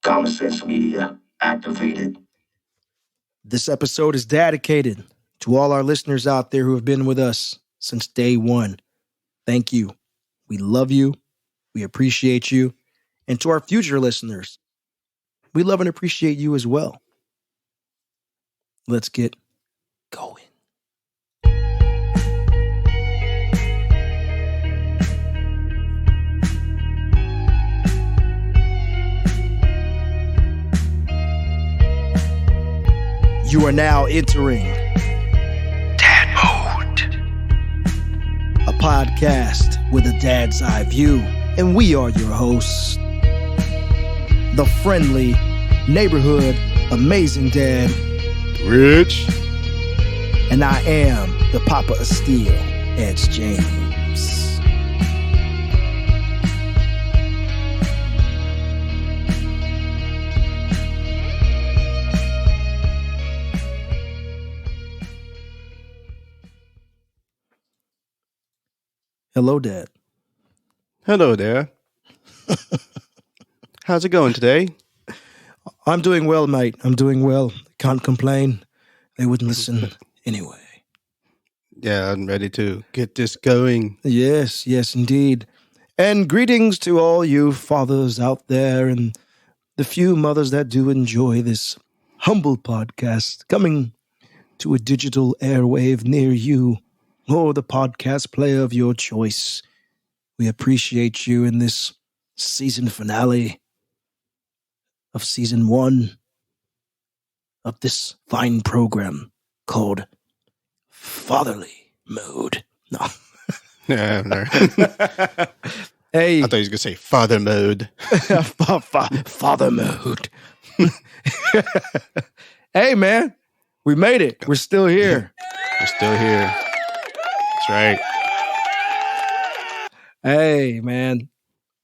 Common sense media activated. This episode is dedicated to all our listeners out there who have been with us since day one. Thank you. We love you. We appreciate you. And to our future listeners, we love and appreciate you as well. Let's get going. You are now entering Dad Mode, a podcast with a dad's eye view, and we are your hosts, the friendly, neighborhood, amazing dad, Rich, and I am the Papa of Steel, Edge James. Hello, Dad. hello there. How's it going today? I'm doing well, mate. I'm doing well. Can't complain. They wouldn't listen anyway. Yeah, I'm ready to get this going. Yes, indeed. And greetings to all you fathers out there and the few mothers that do enjoy this humble podcast coming to a digital airwave near you or the podcast player of your choice. We appreciate you in this season finale of season 1 of this fine program called Fatherly Mode. No. Yeah, no. Hey. I thought he was going to say father mode. Father Mode. Hey, man. We made it. We're still here. We're still here. That's right. Hey, man.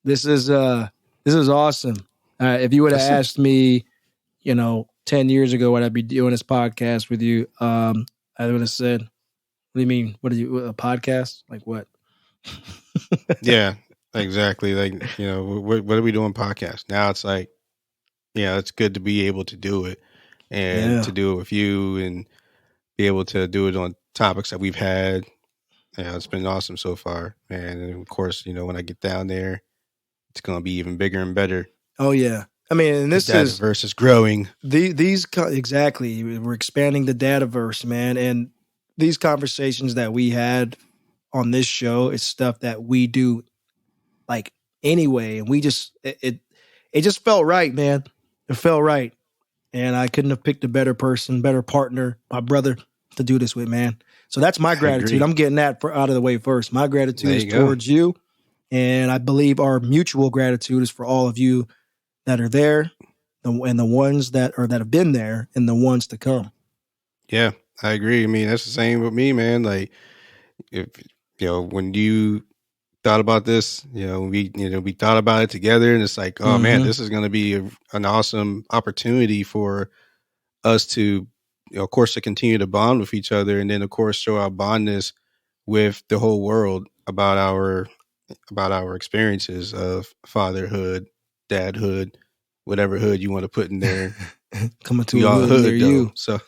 This is awesome. If you would have asked me, 10 years ago would I be doing this podcast with you, I would have said, what do you mean? What are you, a podcast? Like what? Yeah, exactly. Like, what are we doing podcast? Now it's like, it's good to be able to do it and to do it with you and be able to do it on topics that we've had. Yeah, it's been awesome so far, man. And of course, when I get down there, it's going to be even bigger and better. Oh yeah, I mean, and this is versus growing. Exactly. We're expanding the Dadaverse, man, and these conversations that we had on this show is stuff that we do like anyway, and we just it just felt right, man. It felt right, and I couldn't have picked a better person, better partner, my brother, to do this with, man. So that's my gratitude. I'm getting that out of the way first. My gratitude is towards you. And I believe our mutual gratitude is for all of you that are there and the ones that have been there and the ones to come. Yeah, I agree. I mean, that's the same with me, man. Like, if when you thought about this, we thought about it together, and it's like, oh man, this is going to be an awesome opportunity for us to, of course, to continue to bond with each other, and then of course show our bondness with the whole world about our experiences of fatherhood, dadhood, whatever hood you want to put in there. Coming to a hood near you. So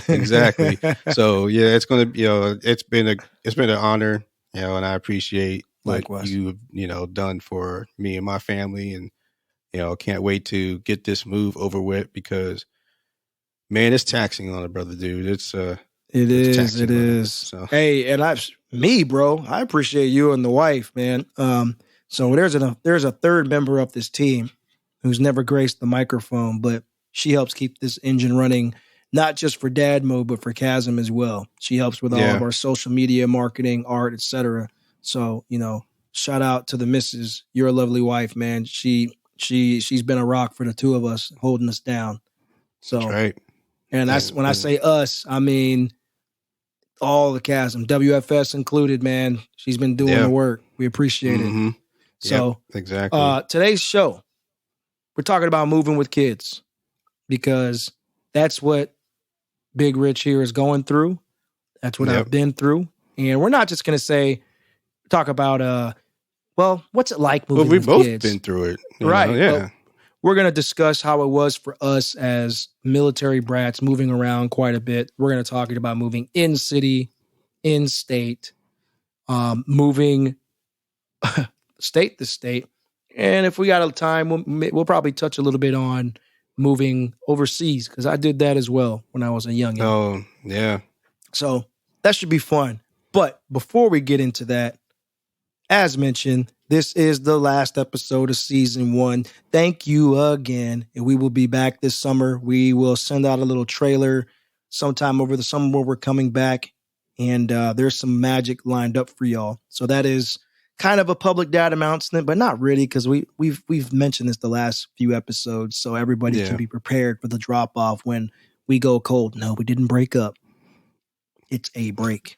exactly. So yeah, it's gonna it's been an honor, and I appreciate what you've done for me and my family, and can't wait to get this move over with because, man, it's taxing on a brother, dude. It is. So. Hey, and bro, I appreciate you and the wife, man. So there's a third member of this team who's never graced the microphone, but she helps keep this engine running, not just for Dad Mode, but for Chasm as well. She helps with all of our social media, marketing, art, etc. So, shout out to the missus. You're a lovely wife, man. She's been a rock for the two of us, holding us down. So, that's right. And when I say us, I mean all the Chasm, WFS included, man. She's been doing the work. We appreciate it. So, exactly. Today's show, we're talking about moving with kids because that's what Big Rich here is going through. That's what I've been through. And we're not just going to talk about, what's it like moving with kids? We've both been through it. Right. Yeah. we're going to discuss how it was for us as military brats moving around quite a bit. We're going to talk about moving in city, in state, moving state to state. And if we got a time, we'll probably touch a little bit on moving overseas, because I did that as well when I was a youngin'. Oh, yeah. So that should be fun. But before we get into that, as mentioned, this is the last episode of season 1. Thank you again. And we will be back this summer. We will send out a little trailer sometime over the summer where we're coming back. And there's some magic lined up for y'all. So that is kind of a public dad announcement, but not really, because we've mentioned this the last few episodes. So everybody can be prepared for the drop off when we go cold. No, we didn't break up. It's a break.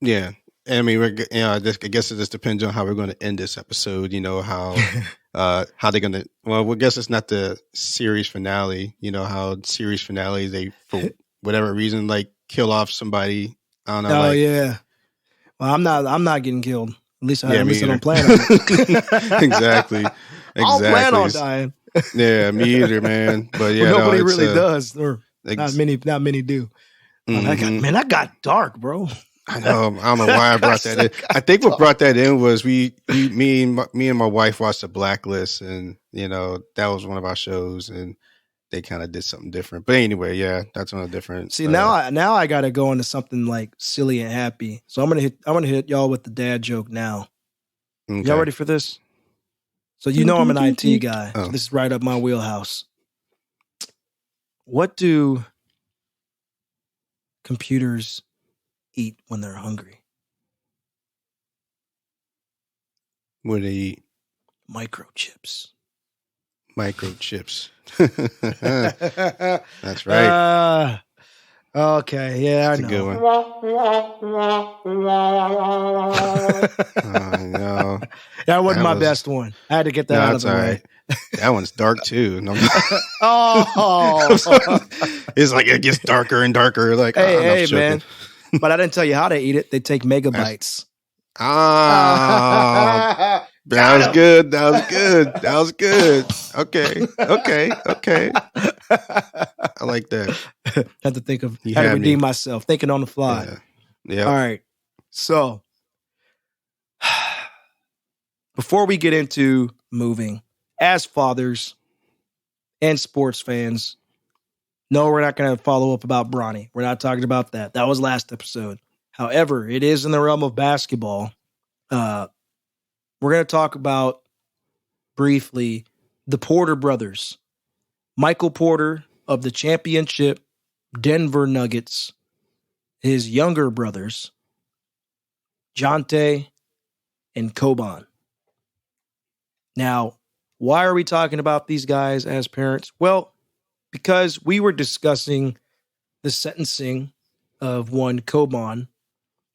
Yeah. I mean, I guess it just depends on how we're going to end this episode. How they're going to. Well, I guess it's not the series finale. How series finales, they for whatever reason kill off somebody. I don't know. Oh yeah. Well, I'm not getting killed. At least I don't plan on it. Exactly. I don't plan on dying. Yeah, me either, man. But yeah, nobody really does. Or not many do. Mm-hmm. That got dark, bro. I know. I don't know why I brought that in. I think what brought that in was me and my wife watched The Blacklist, and that was one of our shows, and they kind of did something different. But anyway, yeah, that's on a different. See, now I got to go into something like silly and happy. So I'm gonna hit y'all with the dad joke now. Okay. Y'all ready for this? So I'm an IT guy. So this is right up my wheelhouse. What do computers eat when they're hungry? What do they eat? Microchips. That's right. Okay, yeah, that's I know. A good one. I know. That wasn't my best one. I had to get that out of the way. Right. That one's dark too. Oh, it's like it gets darker and darker. Like, hey, man. But I didn't tell you how they eat it. They take megabytes. That was good. Okay. I like that. Had to think of how to redeem myself. Thinking on the fly. Yeah. All right. So before we get into moving, as fathers and sports fans, no, we're not going to follow up about Bronny. We're not talking about that. That was last episode. However, it is in the realm of basketball. We're going to talk about briefly the Porter brothers. Michael Porter of the championship Denver Nuggets, his younger brothers, Jontay and Coban. Now, why are we talking about these guys as parents? Well, because we were discussing the sentencing of one Coban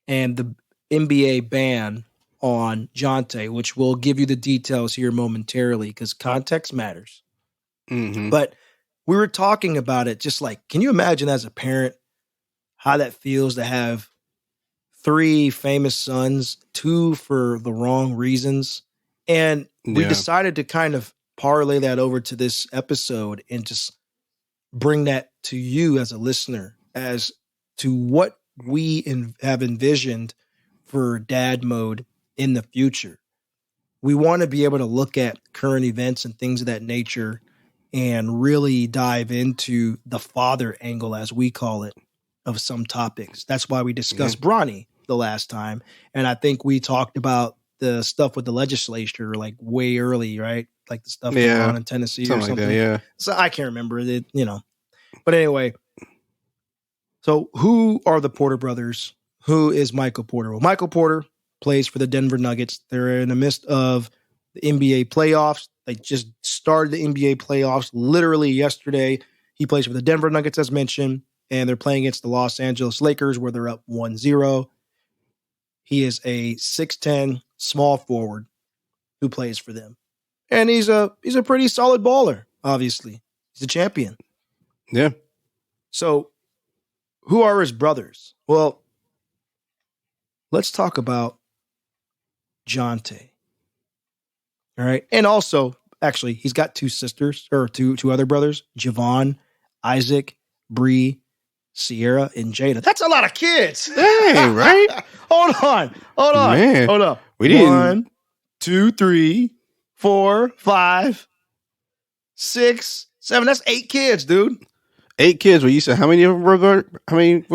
and the NBA ban on Jontay, which we'll give you the details here momentarily because context matters. Mm-hmm. But we were talking about it just like, can you imagine as a parent how that feels to have 3 famous sons, 2 for the wrong reasons? And we decided to kind of parlay that over to this episode and just bring that to you as a listener as to what we have envisioned for dad mode in the future. We want to be able to look at current events and things of that nature and really dive into the father angle, as we call it, of some topics. That's why we discussed Bronny the last time. And I think we talked about the stuff with the legislature like way early, right? Like the stuff going on in Tennessee or something. Like that, So I can't remember it, But anyway, so who are the Porter brothers? Who is Michael Porter? Well, Michael Porter plays for the Denver Nuggets. They're in the midst of the NBA playoffs. They just started the NBA playoffs literally yesterday. He plays for the Denver Nuggets, as mentioned, and they're playing against the Los Angeles Lakers, where they're up 1-0. He is a 6'10" small forward who plays for them. And he's a pretty solid baller, obviously. He's a champion. Yeah. So who are his brothers? Well, let's talk about Jontay. All right. And also, actually, he's got two sisters or two other brothers, Javon, Isaac, Bree, Sierra, and Jada. That's a lot of kids. Dang, right? Hold on. Man, Hold up. we didn't. 1, 2, 3, 4, 5, 6, 7. That's 8 kids, dude. 8 kids. Well, you said how many were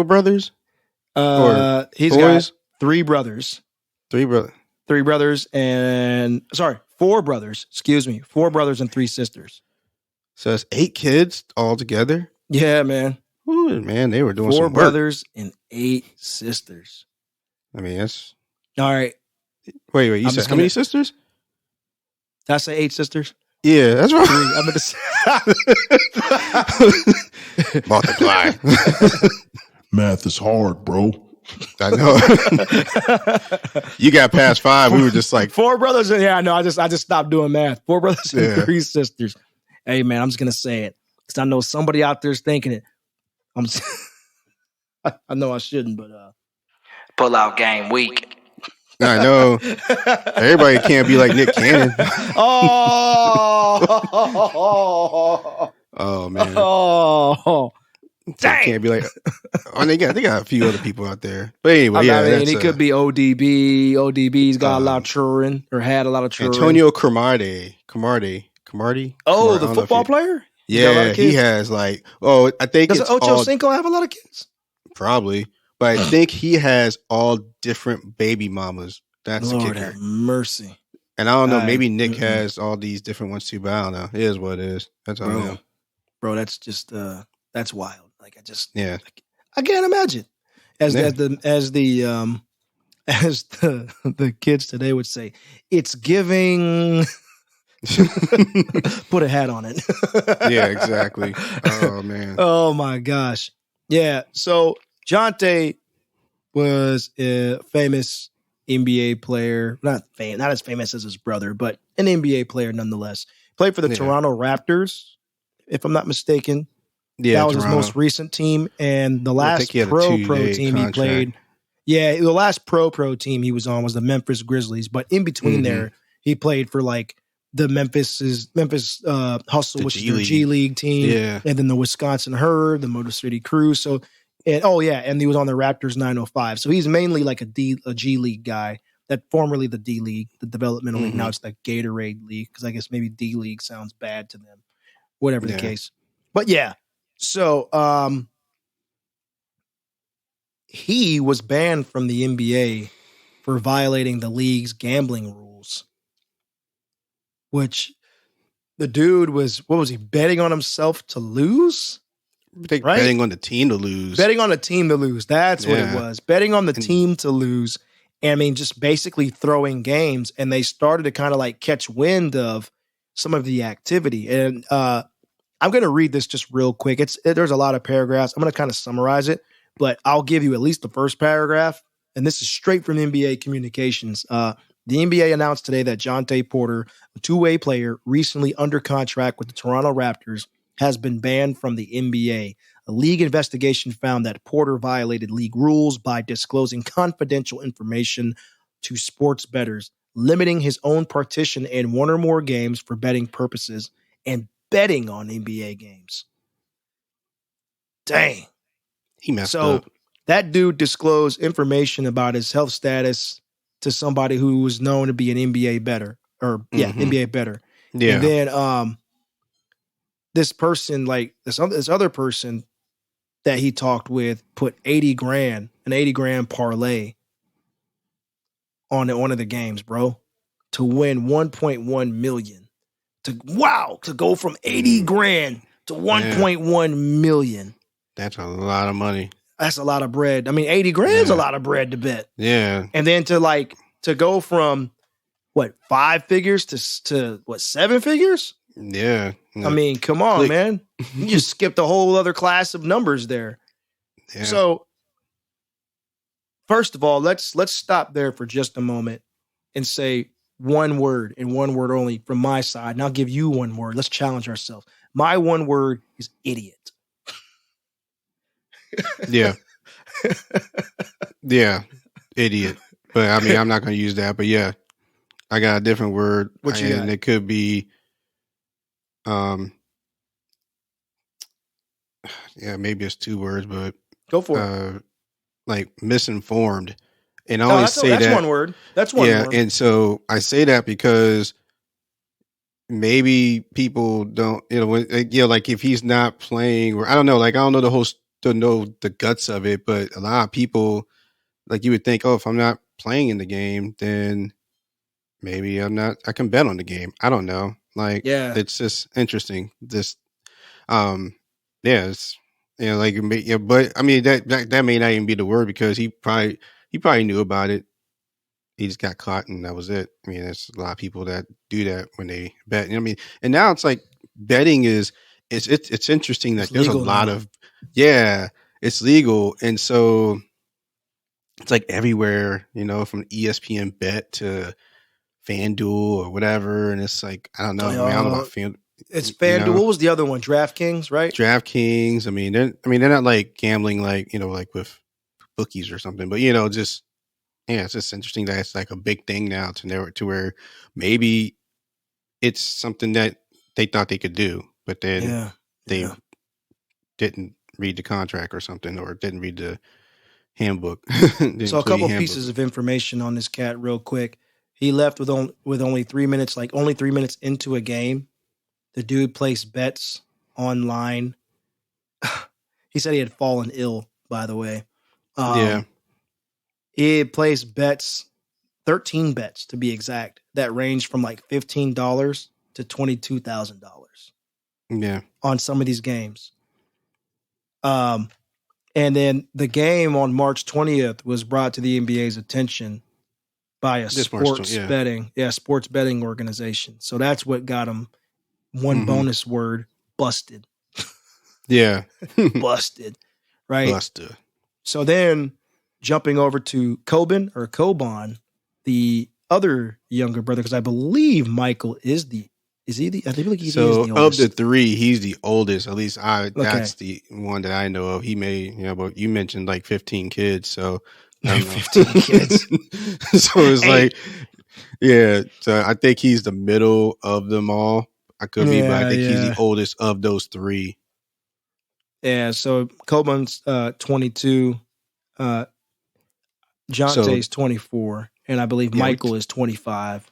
brothers? He's boys? got 3 brothers. 3 brothers. 3 brothers and 4 brothers. Excuse me, 4 brothers and 3 sisters. So it's 8 kids all together. Yeah, man. Ooh, man, they were doing 4 some work. brothers and 8 sisters. I mean, that's all right. Wait. You said how many sisters? Did I say 8 sisters? Yeah, that's right. 3. I'm gonna multiply. Math is hard, bro. I know. You got past 5. We were just like 4 brothers. And I know. I just stopped doing math. 4 brothers and 3 sisters. Hey, man, I'm just gonna say it because I know somebody out there is thinking it. I know I shouldn't, but pull out game week. I know. Everybody can't be like Nick Cannon. Oh man. Oh. Dang. Can't be like. Oh, they got a few other people out there, but anyway, he could be ODB. ODB's got a lot of children, or had a lot of children. Antonio Cromartie. Oh, the football player. Yeah, he has like. Oh, I think does Ocho Cinco have a lot of kids? Probably, but I think he has all different baby mamas. That's Lord the kicker. Have mercy. And I don't know. Maybe Nick has all these different ones too, but I don't know. It is what it is. That's all I know. Bro, that's just that's wild. Like I can't imagine. As the kids today would say, it's giving. Put a hat on it. Yeah, exactly. Oh man. Oh my gosh. Yeah. So Jontay was a famous NBA player, not as famous as his brother, but an NBA player nonetheless. Played for the Toronto Raptors, if I'm not mistaken. Yeah, that was Toronto. His most recent team, and the last pro team he played. Yeah, the last pro team he was on was the Memphis Grizzlies, but in between there, he played for like the Memphis Hustle, which is their G League team, and then the Wisconsin Herd, the Motor City Crew. So, and he was on the Raptors 905. So he's mainly like a G League guy. That formerly the D League, the developmental league. Now it's the Gatorade League because I guess maybe D League sounds bad to them. Whatever the case, but yeah. So he was banned from the NBA for violating the league's gambling rules, which the dude was, what was he, betting on himself to lose? Right? Betting on the team to lose. Betting on the team to lose. That's what it was. Betting on the team to lose. And I mean, just basically throwing games. And they started to kind of like catch wind of some of the activity. And I'm going to read this just real quick. There's a lot of paragraphs. I'm going to kind of summarize it, but I'll give you at least the first paragraph. And this is straight from NBA Communications. The NBA announced today that Jontay Porter, a two-way player recently under contract with the Toronto Raptors, has been banned from the NBA. A league investigation found that Porter violated league rules by disclosing confidential information to sports bettors, limiting his own participation in one or more games for betting purposes, and betting on NBA games. Dang. He messed up. That dude disclosed information about his health status to somebody who was known to be an NBA bettor. NBA bettor. Yeah. And then this person, like this other person that he talked with, put an 80 grand parlay on one of the games, bro, to win 1.1 million. To go from 80 grand to 1.1 million. That's a lot of money. That's a lot of bread. I mean, 80 grand's a lot of bread to bet. Yeah. And then to go from what, 5 figures to what, 7 figures? Yeah. I mean, come on, man. You just skipped a whole other class of numbers there. Yeah. So first of all, let's stop there for just a moment and say one word and one word only from my side. And I'll give you one word. Let's challenge ourselves. My one word is idiot. Yeah. Yeah. Idiot. But I mean, I'm not going to use that. But yeah, I got a different word. What you got? And it could be um, yeah, maybe it's 2 words, but Go for it. like misinformed. And I Oh, only say that's that, one word. That's one yeah, word. and so I say that because maybe people don't, like if he's not playing, or I don't know, like I don't know to know the guts of it, but a lot of people, like you would think, oh, if I'm not playing in the game, then maybe I can bet on the game. I don't know. Like, Yeah. it's just interesting. This, um, yeah, it's, like, yeah, but I mean, that may not even be the word, because he probably knew about it. He just got caught and that was it. I mean, there's a lot of people that do that when they bet. I mean, and now it's like betting it's interesting that It's there's a legal lot now. of, yeah, it's legal. And so it's like everywhere, from ESPN bet to FanDuel or whatever. And it's like, I don't know. I mean, I don't know about It's FanDuel. What was the other one? DraftKings, right? DraftKings. I mean, they're not like gambling, like, like with bookies or something, but just, yeah, it's just interesting that it's like a big thing now to where maybe it's something that they thought they could do, but then they didn't read the contract or something, or didn't read the handbook. The So a employee couple handbook. pieces of information on this cat real quick. He left with only 3 minutes, like only 3 minutes into a game. The dude placed bets online. He said he had fallen ill, by the way. Yeah. He had placed bets, 13 bets to be exact, that ranged from like $15 to $22,000. Yeah. On some of these games. And then the game on March 20th was brought to the NBA's attention by a sports betting organization. So that's what got him one bonus word, busted. Yeah. Busted. Right? Busted. So then jumping over to Coban, the other younger brother, because I believe Michael is the I feel like he is the oldest. Of the 3, he's the oldest. At least that's the one that I know of. He may, but you mentioned like 15 kids, so I don't know. 15 kids. So it's like, yeah. So I think he's the middle of them all. I could be, but I think he's the oldest of those 3. Yeah. So Coban's 22, Jontay's 24, and I believe Michael is 25.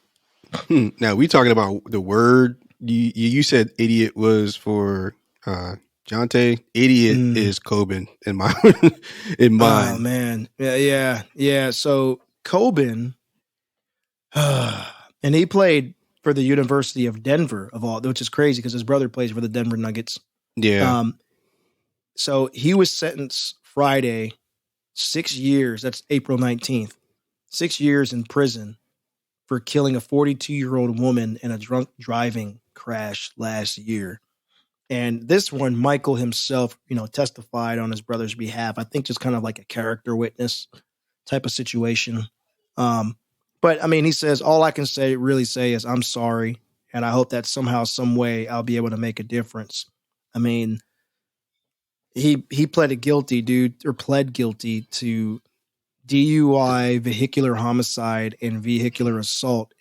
Now we talking about the word. You said idiot was for Jontay. Idiot is Coban in my in mine. Oh man, yeah. So Coban, and he played for the University of Denver, which is crazy because his brother plays for the Denver Nuggets. Yeah. So he was sentenced Friday, 6 years. That's April 19th. 6 years in prison for killing a 42-year-old woman in a drunk driving crash last year. And this one, Michael himself, testified on his brother's behalf. I think just kind of like a character witness type of situation. But I mean, he says, all I can really say is I'm sorry. And I hope that somehow, some way I'll be able to make a difference. I mean, he pled guilty to DUI, vehicular homicide, and vehicular assault.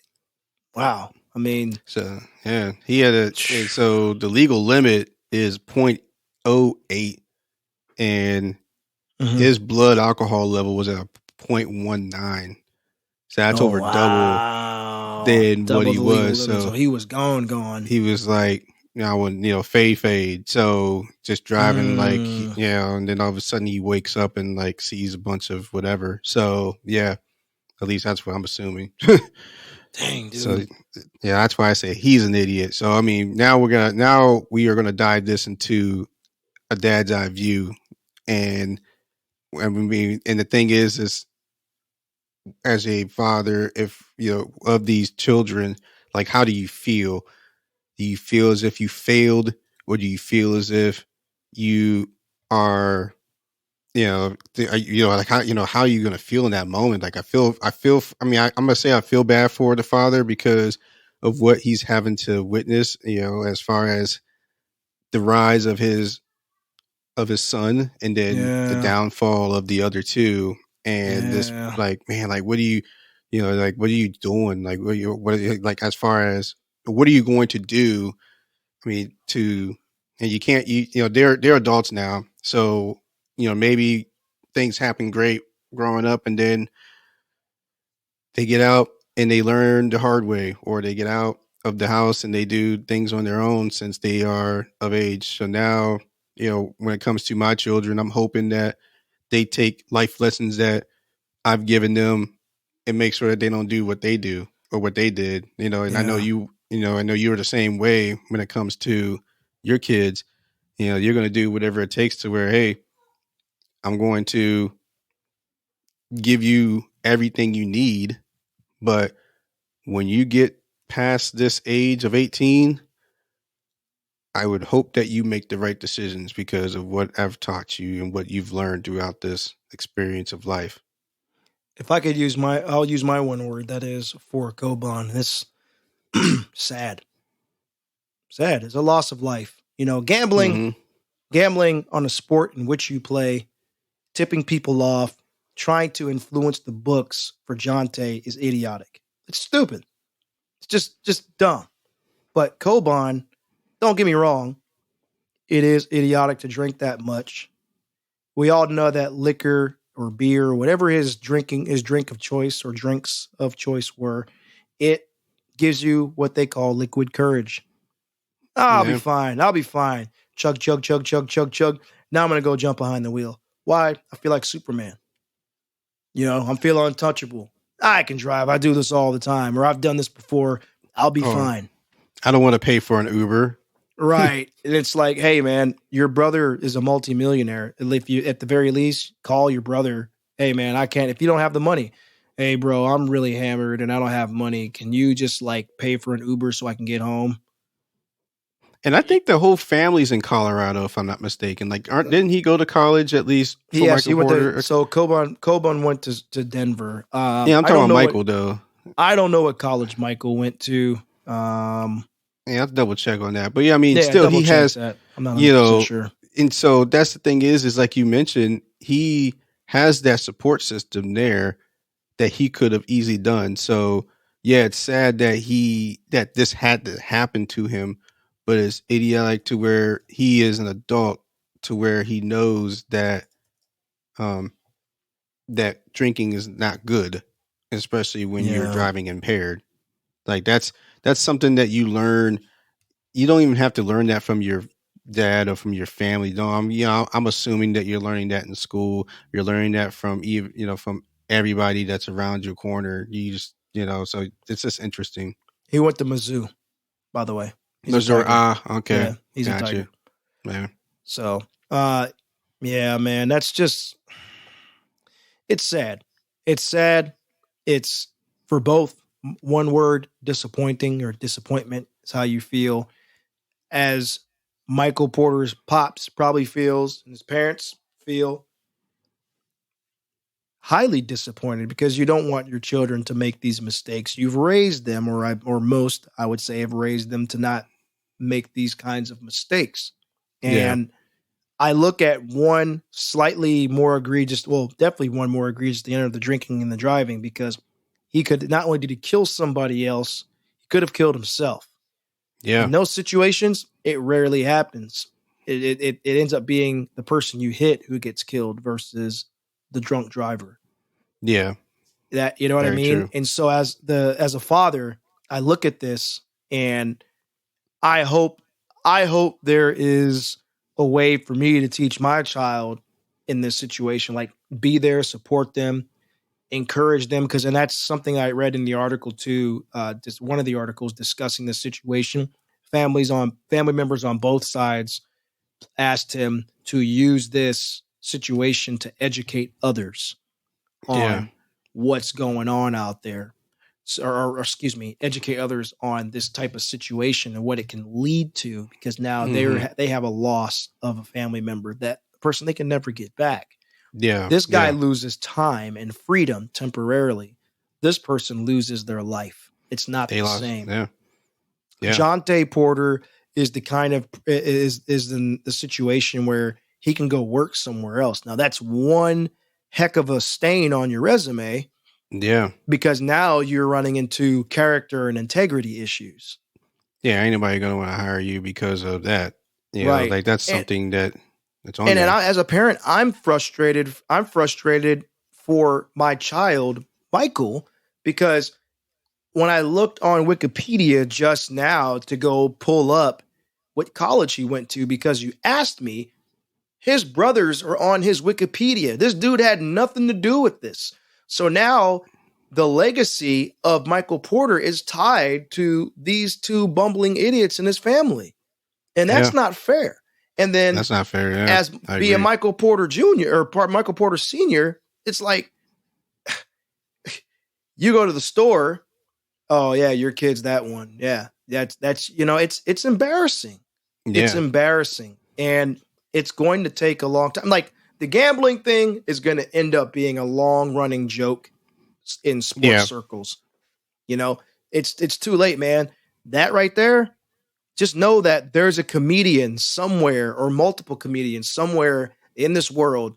Wow. I mean, so yeah, he had so the legal limit is 0.08, and his blood alcohol level was at 0.19. So that's over double than what he was. So he was gone. He was like, fade. So just driving like, and then all of a sudden he wakes up and like sees a bunch of whatever. So yeah, at least that's what I'm assuming. Dang, dude. So yeah, that's why I say he's an idiot. So I mean, now we are gonna dive this into a dad's eye view, and I mean, and the thing is as a father, if of these children, like, how do you feel? Do you feel as if you failed, or do you feel as if you are, like how are you going to feel in that moment? Like, I mean, I'm going to say I feel bad for the father because of what he's having to witness, as far as the rise of his son, and then the downfall of the other 2. And this, like, man, like, what do you, like, what are you doing? Like, like, as far as what are you going to do I mean, and you can't, they're adults now. So, maybe things happen great growing up and then they get out and they learn the hard way, or they get out of the house and they do things on their own since they are of age. So now, when it comes to my children, I'm hoping that they take life lessons that I've given them and make sure that they don't do what they do or what they did, and I know I know you're the same way when it comes to your kids. You're going to do whatever it takes to where, hey, I'm going to give you everything you need. But when you get past this age of 18, I would hope that you make the right decisions because of what I've taught you and what you've learned throughout this experience of life. If I could I'll use my one word, that is for Coban. It's sad. Sad. It's a loss of life. Gambling on a sport in which you play, tipping people off, trying to influence the books for Jontay is idiotic. It's stupid. It's just dumb. But Coban, don't get me wrong, it is idiotic to drink that much. We all know that liquor or beer or whatever his drink of choice or drinks of choice were, it gives you what they call liquid courage. I'll be fine. I'll be fine. Chug, chug, chug, chug, chug, chug. Now I'm going to go jump behind the wheel. Why? I feel like Superman. I'm feeling untouchable. I can drive. I do this all the time, or I've done this before. I'll be fine. I don't want to pay for an Uber. Right. And it's like, hey, man, your brother is a multimillionaire. If you, at the very least, call your brother. Hey, man, I can't. If you don't have the money, hey, bro, I'm really hammered and I don't have money. Can you just pay for an Uber so I can get home? And I think the whole family's in Colorado, if I'm not mistaken. Didn't he go to college at least? Yes, he went to. So Coban went to Denver. I'm talking about Michael though. I don't know what college Michael went to. Yeah, I'll double check on that. But yeah, I mean, still he has. That. I'm not 100% sure. And so that's the thing is like you mentioned, he has that support system there that he could have easily done. So yeah, it's sad that this had to happen to him. But it's idiotic to where he is an adult, to where he knows that that drinking is not good, especially when you're driving impaired. That's something that you learn. You don't even have to learn that from your dad or from your family. No, I'm assuming that you're learning that in school. You're learning that from from everybody that's around your corner. You just so it's just interesting. He went to Mizzou, by the way. Missouri. Okay. Yeah, he's a Tiger. Man. So, yeah, man, that's just, it's sad. It's sad. It's for both. One word, disappointing or disappointment is how you feel. As Michael Porter's pops probably feels and his parents feel, highly disappointed because you don't want your children to make these mistakes. You've raised them, or most, I would say, have raised them to not make these kinds of mistakes. And I look at one slightly more egregious, definitely one more egregious at the end of the drinking and the driving, because he could, not only did he kill somebody else, he could have killed himself. Yeah. In those situations, it rarely happens. It ends up being the person you hit who gets killed versus the drunk driver. Yeah. That, you know what I mean? True. And so as a father, I look at this and I hope there is a way for me to teach my child in this situation, be there, support them, encourage them. And that's something I read in the article too. Just one of the articles discussing the situation. Family members on both sides asked him to use this situation to educate others on what's going on out there. Or educate others on this type of situation and what it can lead to, because now they have a loss of a family member, that person they can never get back. Yeah. This guy loses time and freedom temporarily. This person loses their life. It's not the same. Yeah. Jontay Porter is the kind of is in the situation where he can go work somewhere else. Now that's one heck of a stain on your resume. Yeah. Because now you're running into character and integrity issues. Yeah, ain't nobody gonna want to hire you because of that. Right. Like that's And something that's on and there. as a parent, I'm frustrated. I'm frustrated for my child, Michael, because when I looked on Wikipedia just now to go pull up what college he went to, because you asked me, his brothers are on his Wikipedia. This dude had nothing to do with this. So now the legacy of Michael Porter is tied to these two bumbling idiots in his family. And that's Yeah, not fair. And then that's not fair. Yeah, as I being agree. Michael Porter Jr. or Michael Porter Sr., it's like you go to the store. Oh yeah, your kid's that one. Yeah, that's it's embarrassing. It's Yeah, embarrassing, and it's going to take a long time. Like the gambling thing is going to end up being a long running joke in sports yeah, circles. You know, it's too late, man. That right there. Just know that there's a comedian somewhere or multiple comedians somewhere in this world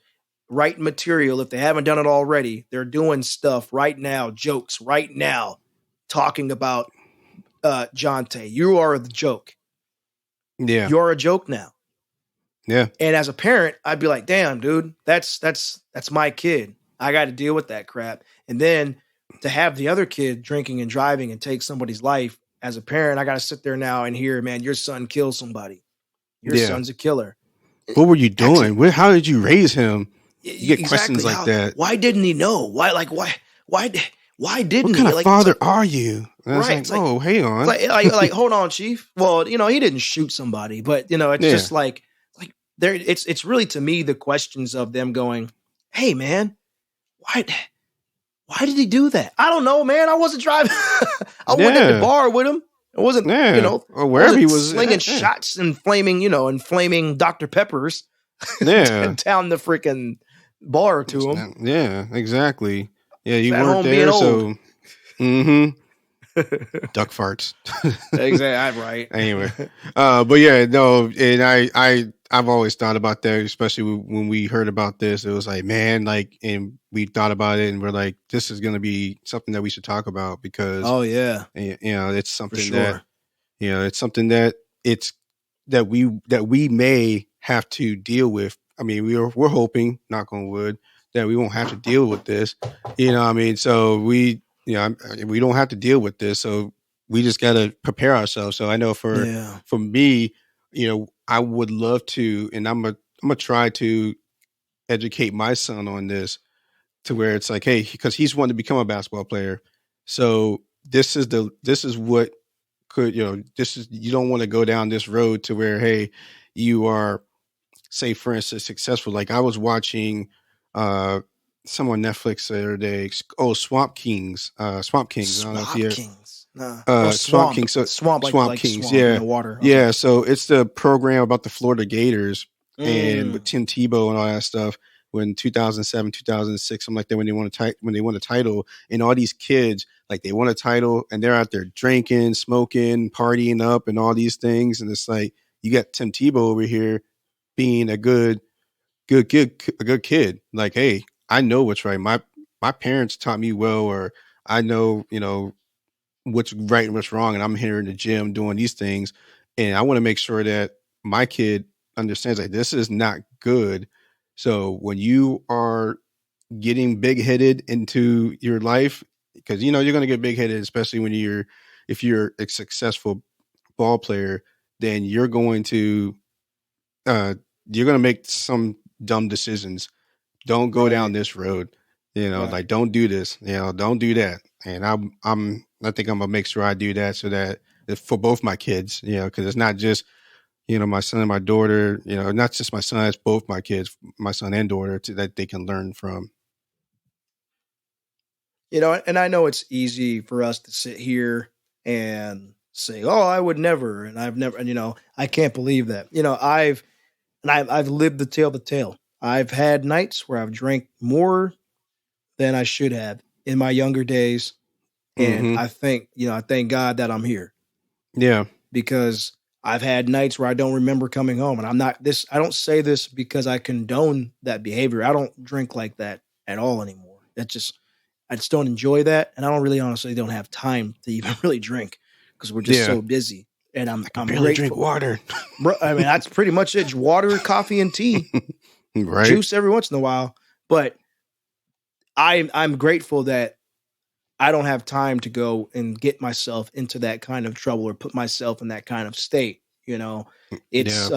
writing material. If they haven't done it already, they're doing stuff right now, jokes right now, talking about Jontay. You are the joke. yeah, You're a joke now. yeah, And as a parent, I'd be like, damn, dude, that's my kid. I got to deal with that crap. And then to have the other kid drinking and driving and take somebody's life, as a parent, I got to sit there now and hear, man, your son killed somebody. Your yeah. son's a killer. What were you Actually, doing? How did you raise him? You get questions exactly. like that. Why didn't he know? Why What didn't kind he? of Like, father are you? And I was right. like, oh, hang It's on. like, hold on, chief. Well, he didn't shoot somebody, but it's Yeah, just like there, it's really to me the questions of them going, hey man, why why did he do that? I don't know, man. I wasn't driving. I wasn't at the yeah, bar with him. I wasn't, yeah. Or I wherever he wasn't was. slinging Yeah, shots and flaming Dr. Peppers yeah. down the freaking bar to him. Yeah, exactly. Yeah, I was you at weren't home being there, old. so mm-hmm. Duck farts. Exactly, right. Anyway, but yeah, no, and I've always thought about that, especially when we heard about this. It was like, man, like, and we thought about it, and we're like, this is going to be something that we should talk about because Oh yeah, it's for something that sure. it's something that it's that we may have to deal with. I mean, we're hoping, knock on wood, that we won't have to deal with this. I mean, so we don't have to deal with this. So we just got to prepare ourselves. So I know Yeah. for me, I would love to, and I'm gonna try to educate my son on this to where it's like, hey, because he's wanting to become a basketball player. So this is what could this is you don't want to go down this road to where, hey, you are, say for instance, successful. Like I was watching uh some on Netflix the other day. Oh, Swamp Kings. I don't know if Swamp you Kings. Nah. Swamp Swamp. Kings. So Swamp Swamp like Kings, swamp, yeah, water. Okay. yeah. So it's the program about the Florida Gators and with Mm, Tim Tebow and all that stuff. When 2007, 2006, something like that, when they won a title, and all these kids, like, they won a title and they're out there drinking, smoking, partying up, and all these things, and it's like you got Tim Tebow over here being a good kid. Like, hey, I know what's right. My parents taught me well, or I know what's right and what's wrong, and I'm here in the gym doing these things, and I want to make sure that my kid understands like this is not good. So when you are getting big headed into your life, because you're going to get big headed, especially when if you're a successful ball player, then uh you're going to make some dumb decisions. Don't go down right. this road. Right. Like, don't do this. Don't do that. And I think I'm gonna make sure I do that, so that for both my kids, because it's not just my son and my daughter. Not just my son, it's both my kids, my son and daughter, that they can learn from. And I know it's easy for us to sit here and say, "Oh, I would never," and I've never, and I can't believe that. I've lived the tale. I've had nights where I've drank more than I should have in my younger days, and Mm-hmm. I thank God that I'm here Yeah. because I've had nights where I don't remember coming home, and I don't say this because I condone that behavior. I don't drink like that at all anymore. I just don't enjoy that, and I don't really honestly don't have time to even really drink because we're just Yeah. so busy. And I'm barely grateful. drink water. Bro, I mean, that's pretty much it. Water, coffee, and tea. Right. Juice every once in a while. But I'm grateful that I don't have time to go and get myself into that kind of trouble or put myself in that kind of state. You know, it's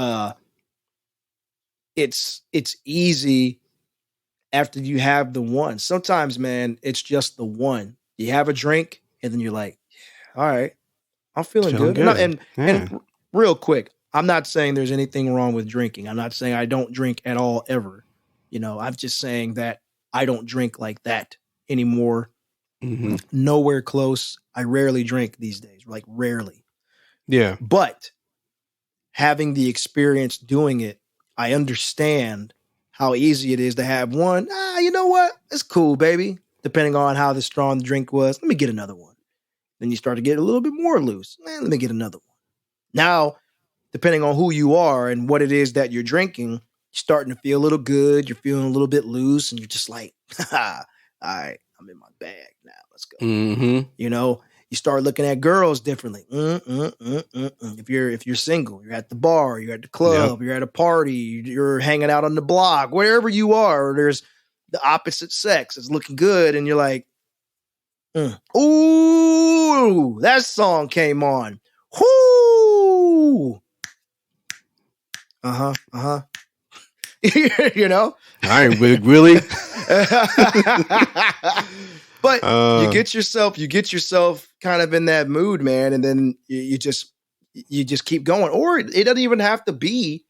easy after you have the one. Sometimes, man, it's just the one. You have a drink and then you're like, all right, I'm feeling good. And real quick, I'm not saying there's anything wrong with drinking. I'm not saying I don't drink at all ever. You know, I'm just saying that I don't drink like that anymore. Mm-hmm. Nowhere close. I rarely drink these days, like rarely. Yeah. But having the experience doing it, I understand how easy it is to have one. You know what? It's cool, baby. Depending on how the strong the drink was, let me get another one. Then you start to get a little bit more loose. Let me get another one. Now, depending on who you are and what it is that you're drinking, you're starting to feel a little good. You're feeling a little bit loose, and you're just like, all right, I'm in my bag now. Let's go. Mm-hmm. You know, you start looking at girls differently. If you're single, you're at the bar, you're at the club, you're at a party, you're hanging out on the block, wherever you are, or there's the opposite sex. It's looking good, and you're like, ooh, that song came on. Whoo! You know? I ain't really. But you get yourself kind of in that mood, man, and then you just keep going. Or it doesn't even have to be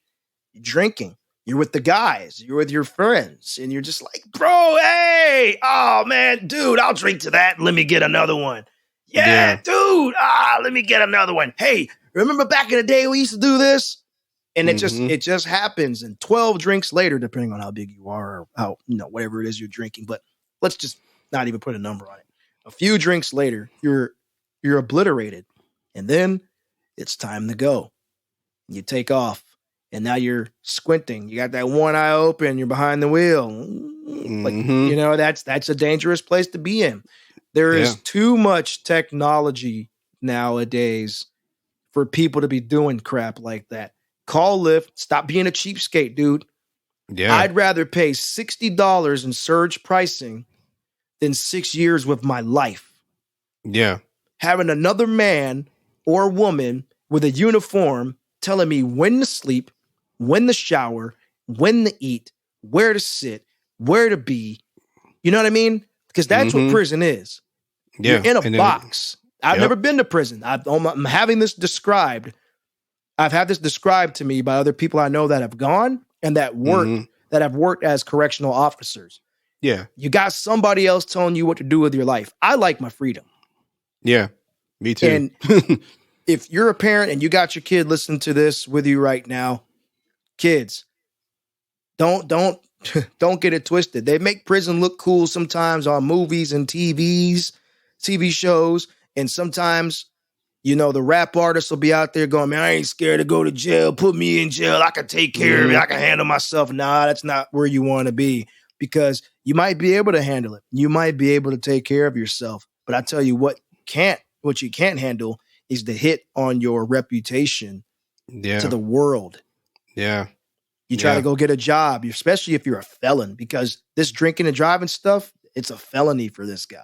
drinking. You're with the guys, you're with your friends, and you're just like, bro, hey, oh man, dude, I'll drink to that. Let me get another one. Yeah, dude, let me get another one. Hey, remember back in the day we used to do this? And it just happens. And 12 drinks later, depending on how big you are or how, whatever it is you're drinking, but let's just not even put a number on it. A few drinks later, you're obliterated. And then it's time to go. You take off. And now you're squinting. You got that one eye open. You're behind the wheel. Like, that's a dangerous place to be in. There is too much technology nowadays for people to be doing crap like that. Call Lyft. Stop being a cheapskate, dude. Yeah. I'd rather pay $60 in surge pricing than 6 years with my life. Yeah. Having another man or woman with a uniform telling me when to sleep, when to shower, when to eat, where to sit, where to be. You know what I mean? Because that's what prison is. Yeah. You're in a box. I've never been to prison. I'm having this described. I've had this described to me by other people I know that have gone and that have worked as correctional officers. Yeah. You got somebody else telling you what to do with your life. I like my freedom. Yeah. Me too. And if you're a parent and you got your kid listening to this with you right now, kids, don't get it twisted. They make prison look cool sometimes on movies and TV shows, and sometimes the rap artists will be out there going, man, I ain't scared to go to jail. Put me in jail. I can take care of it. I can handle myself. Nah, that's not where you want to be, because you might be able to handle it. You might be able to take care of yourself. But I tell you what you can't handle is the hit on your reputation to the world. Yeah. You try to go get a job, especially if you're a felon, because this drinking and driving stuff, it's a felony for this guy.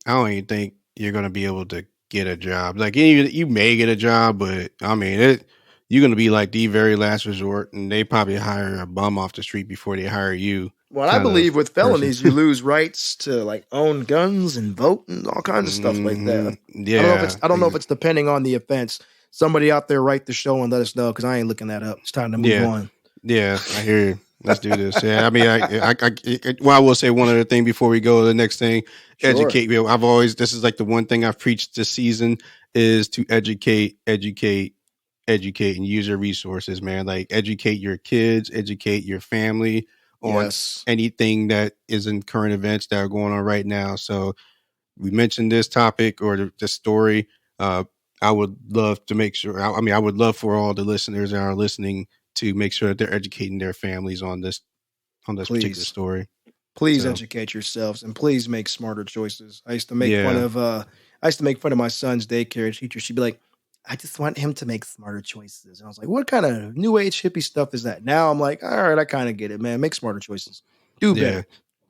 I don't even think you're going to be able to get a job. Like you may get a job, but I mean, you're going to be like the very last resort, and they probably hire a bum off the street before they hire you. Well, I believe with felonies, you lose rights to like own guns and vote and all kinds of stuff like that. Yeah. I don't know if it's depending on the offense. Somebody out there write the show and let us know, because I ain't looking that up. It's time to move on. Yeah, I hear you. Let's do this. Yeah, I mean, I will say one other thing before we go to the next thing. Sure. Educate. This is like the one thing I've preached this season is to educate, and use your resources, man. Like educate your kids, educate your family on anything that is in current events that are going on right now. So we mentioned this topic or this story. I would love to make sure. I would love for all the listeners that are listening to make sure that they're educating their families on this particular story. Please educate yourselves, and please make smarter choices. I used to make fun of my son's daycare teacher. She'd be like, I just want him to make smarter choices. And I was like, what kind of new age hippie stuff is that? Now I'm like, all right, I kind of get it, man. Make smarter choices. Do better.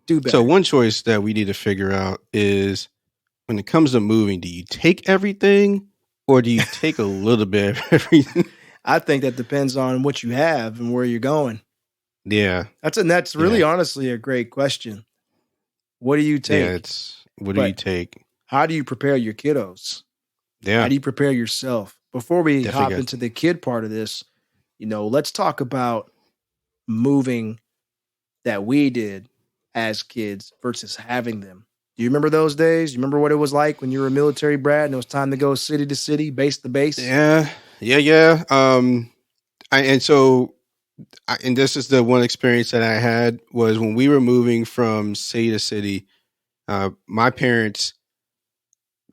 Do better. So one choice that we need to figure out is when it comes to moving, do you take everything or do you take a little bit of everything? I think that depends on what you have and where you're going. Yeah. That's really honestly a great question. What do you take? Yeah, what do you take? How do you prepare your kiddos? Yeah. How do you prepare yourself? Before we Definitely hop into the kid part of this, let's talk about moving that we did as kids versus having them. Do you remember those days? You remember what it was like when you were a military brat and it was time to go city to city, base to base? Yeah. And this is the one experience that I had was when we were moving from city to city. My parents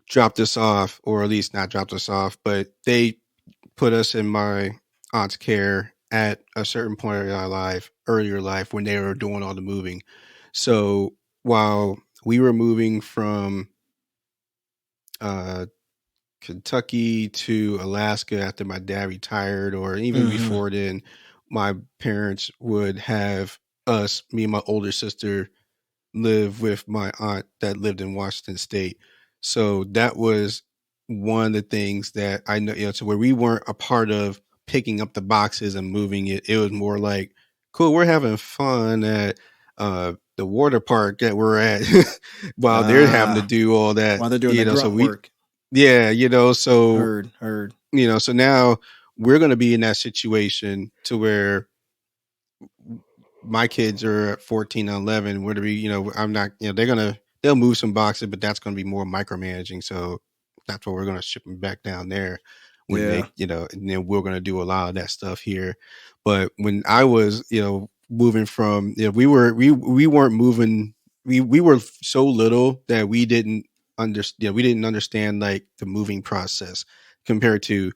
dropped us off, or at least not dropped us off, but they put us in my aunt's care at a certain point in our earlier life when they were doing all the moving. So while we were moving from Kentucky to Alaska after my dad retired, or even before then, my parents would have me and my older sister, live with my aunt that lived in Washington State. So that was one of the things that I know, so where we weren't a part of picking up the boxes and moving it. It was more like, cool, we're having fun at the water park that we're at while they're having to do all that. While they're doing the grunt work. Yeah, so heard. So now we're going to be in that situation to where my kids are 14 and 11. Where to be, I'm not, they'll move some boxes, but that's going to be more micromanaging. So that's what we're going to ship them back down there when they, and then we're going to do a lot of that stuff here. But when I was, moving from, we weren't moving. We were so little that we didn't understand like the moving process compared to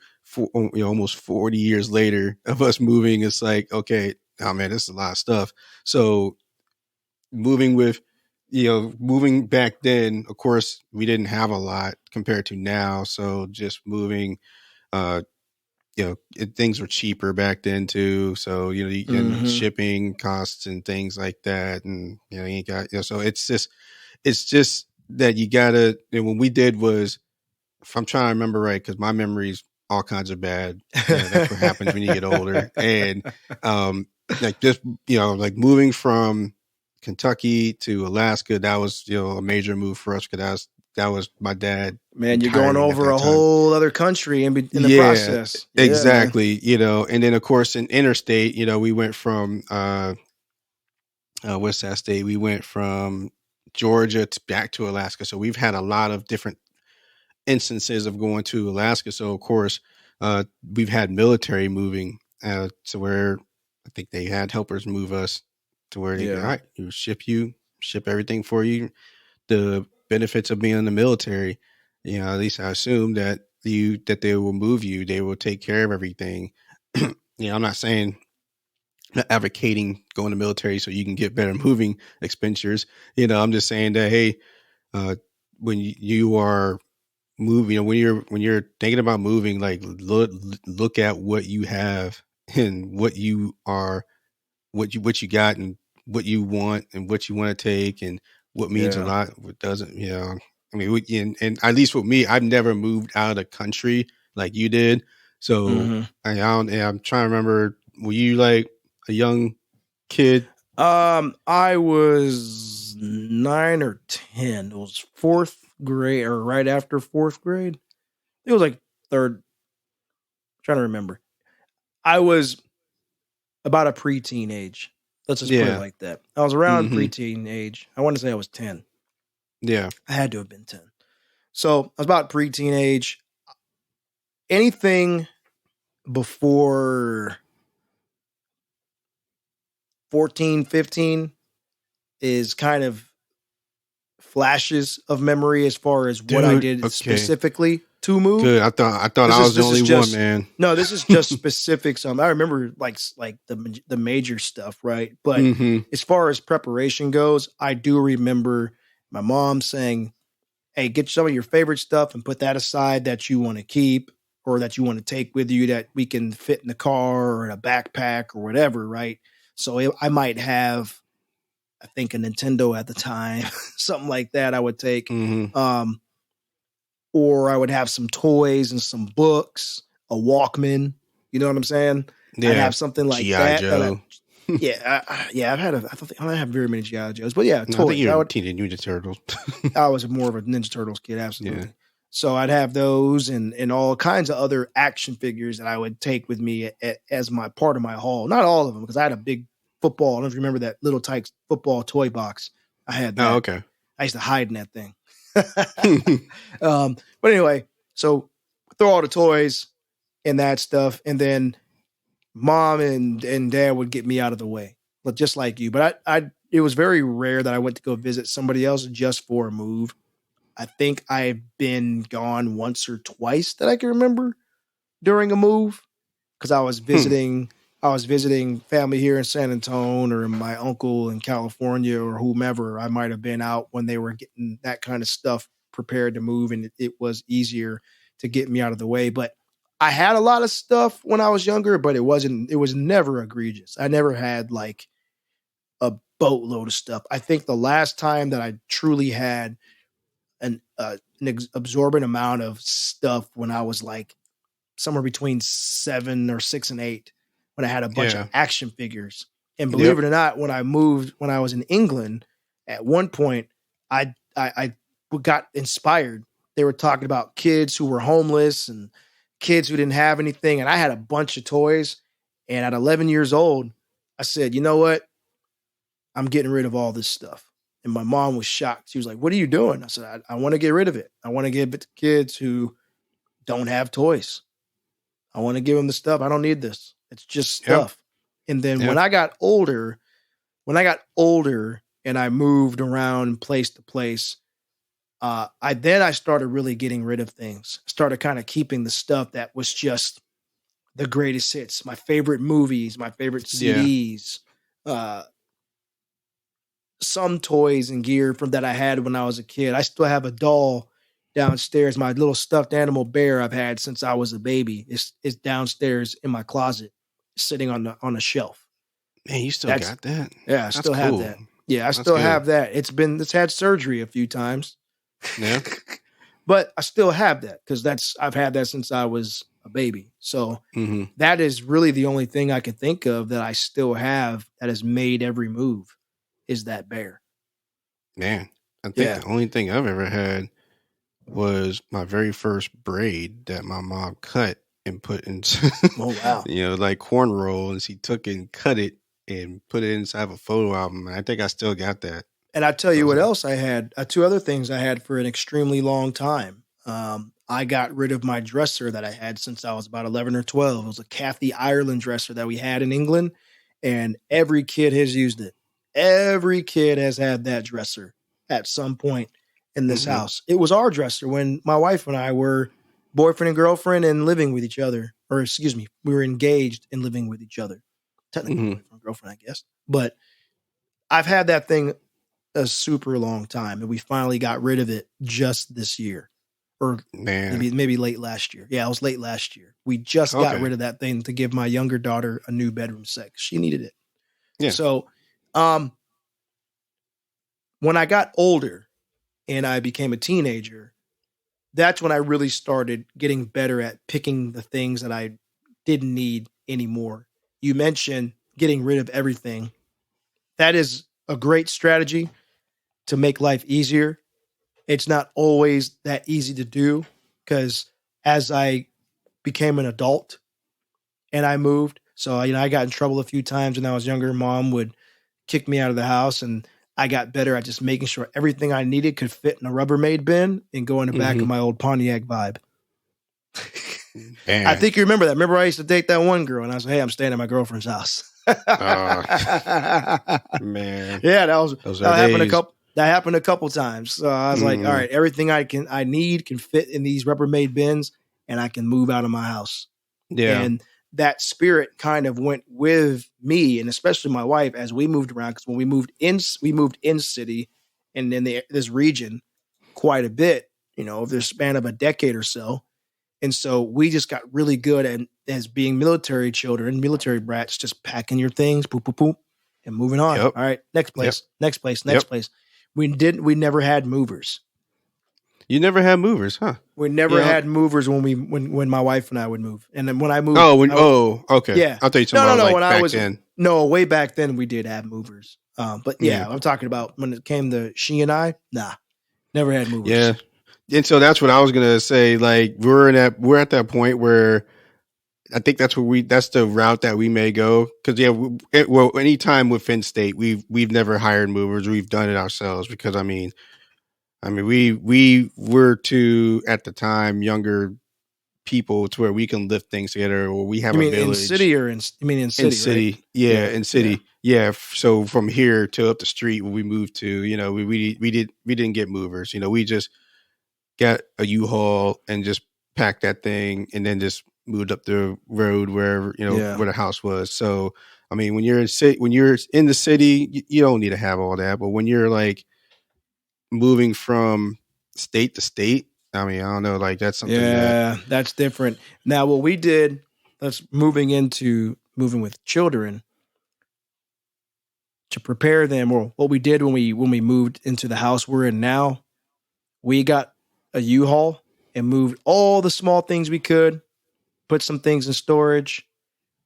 almost 40 years later of us moving. It's like, okay, oh man, this is a lot of stuff. So moving back then, of course, we didn't have a lot compared to now. So just moving, things were cheaper back then too. So, and shipping costs and things like that. And, you ain't got, so it's just that you gotta, and what we did was, if I'm trying to remember right, because my memory's all kinds of bad. That's what happens when you get older. And like just, like moving from Kentucky to Alaska, that was, a major move for us because that was my dad. Man, you're going over a whole other country in the process. Yeah, exactly. And then of course in interstate, we went from what's that state? We went from Georgia back to Alaska. So we've had a lot of different instances of going to Alaska. So of course, we've had military moving to where I think they had helpers move us to where they all right, ship everything for you. The benefits of being in the military, at least I assume that they will move you, they will take care of everything. I'm not saying not advocating going to military so you can get better moving expenditures. I'm just saying that, hey, when you are moving, when you're thinking about moving, like look at what you have and what you what you got and what you want and what you want to take and what means a lot, what doesn't. I mean, and at least with me, I've never moved out of the country like you did. So I'm trying to remember. Were you like a young kid? I was 9 or 10. It was 4th grade or right after 4th grade. It was like 3rd. I'm trying to remember. I was about a preteen age. Let's just put it like that. I was around preteen age. I want to say I was 10. Yeah. I had to have been 10. So I was about preteen age. Anything before 14, 15 is kind of flashes of memory as far as what I did specifically to move. Good. I thought I was the only one, man. No, this is just specifics. I remember like the major stuff, right? But as far as preparation goes, I do remember my mom saying, "Hey, get some of your favorite stuff and put that aside that you want to keep." or that you want to take with you that we can fit in the car or in a backpack or whatever, right? So I might have, I think, a Nintendo at the time, something like that I would take. Mm-hmm. Or I would have some toys and some books, a Walkman. You know what I'm saying? Yeah. I'd have something like G.I. that. Joe. I've had I don't have very many G.I. Joes, but yeah, No, toys. I think you're Teenage Mutant Turtles. I was more of a Ninja Turtles kid, absolutely. Yeah. So I'd have those and all kinds of other action figures that I would take with me as my part of my haul. Not all of them, because I had a big football. I don't know if you remember that little Tykes football toy box. I had that. Oh, okay. I used to hide in that thing. But anyway, so throw all the toys and that stuff, and then mom and dad would get me out of the way, but just like you. But it was very rare that I went to go visit somebody else just for a move. I think I've been gone once or twice that I can remember during a move, because I was visiting family here in San Antonio, or my uncle in California, or whomever. I might have been out when they were getting that kind of stuff prepared to move, and it was easier to get me out of the way. But I had a lot of stuff when I was younger, but it was never egregious. I never had like a boatload of stuff. I think the last time that I truly had an absorbent amount of stuff when I was like somewhere between 7 or 6 and 8, when I had a bunch of action figures. And believe it or not, when I moved, when I was in England, at one point, I got inspired. They were talking about kids who were homeless and kids who didn't have anything. And I had a bunch of toys. And at 11 years old, I said, you know what? I'm getting rid of all this stuff. And my mom was shocked. She was like, what are you doing? I said, I want to get rid of it. I want to give it to kids who don't have toys. I want to give them the stuff. I don't need this. It's just stuff. And then when I got older and I moved around place to place, I started really getting rid of things. I started kind of keeping the stuff that was just the greatest hits, my favorite movies, my favorite CDs, some toys and gear from that I had when I was a kid. I still have a doll downstairs, my little stuffed animal bear I've had since I was a baby. It's downstairs in my closet, sitting on a shelf. Man, you still got that? Yeah, I still have that. Yeah, I still have that. It's had surgery a few times. Yeah. But I still have that, because I've had that since I was a baby. So that is really the only thing I can think of that I still have that has made every move, is that bear. Man, I think the only thing I've ever had was my very first braid that my mom cut and put into, like cornrow, and she took it and cut it and put it inside of a photo album. And I think I still got that. And I tell you what else I had. Two other things I had for an extremely long time. I got rid of my dresser that I had since I was about 11 or 12. It was a Kathy Ireland dresser that we had in England, and every kid has used it. Every kid has had that dresser at some point in this house. It was our dresser when my wife and I were boyfriend and girlfriend and living with each other. Or excuse me, we were engaged and living with each other. Technically boyfriend and girlfriend, I guess. But I've had that thing a super long time, and we finally got rid of it just this year. Or maybe late last year. Yeah, it was late last year. We just got rid of that thing to give my younger daughter a new bedroom set. She needed it. Yeah. So when I got older and I became a teenager, that's when I really started getting better at picking the things that I didn't need anymore. You mentioned getting rid of everything. That is a great strategy to make life easier. It's not always that easy to do, because as I became an adult and I moved, so I got in trouble a few times when I was younger. Mom would kick me out of the house, and I got better at just making sure everything I needed could fit in a Rubbermaid bin and go in the back of my old Pontiac Vibe. I think you remember that. Remember, I used to date that one girl, and I was like, "Hey, I'm staying at my girlfriend's house." Man, yeah, that happened a couple times. So I was like, all right, everything I need can fit in these Rubbermaid bins, and I can move out of my house. Yeah. And that spirit kind of went with me, and especially my wife, as we moved around, because when we moved in city and in this region quite a bit, over the span of a decade or so. And so we just got really good at, as being military children, military brats, just packing your things, poop, poop, poop, and moving on. Yep. All right, next place, next place, next Yep. place. We never had movers. You never had movers, huh? We never Yeah. had movers when my wife and I would move. And then when I moved, okay. yeah. I'll tell you something about when I was then. No, way back then we did have movers. But yeah, I'm talking about when it came to she and I, never had movers. Yeah. And so that's what I was gonna say. Like we're at that point where I think that's the route that we may go. Because anytime within state, we've never hired movers. We've done it ourselves because I mean, we were too at the time younger people to where we can lift things together, or we have a village. In city or in city? In city, right? Yeah, in city, yeah. So from here to up the street where we moved to, we didn't get movers. We just got a U-Haul and just packed that thing, and then just moved up the road wherever where the house was. So I mean, when you're in the city, you don't need to have all that. But when you're like moving from state to state, I mean, I don't know, like that's something. Yeah, that's different. Now, what we did, that's moving with children to prepare them, or what we did when we moved into the house we're in now, we got a U-Haul and moved all the small things we could, put some things in storage,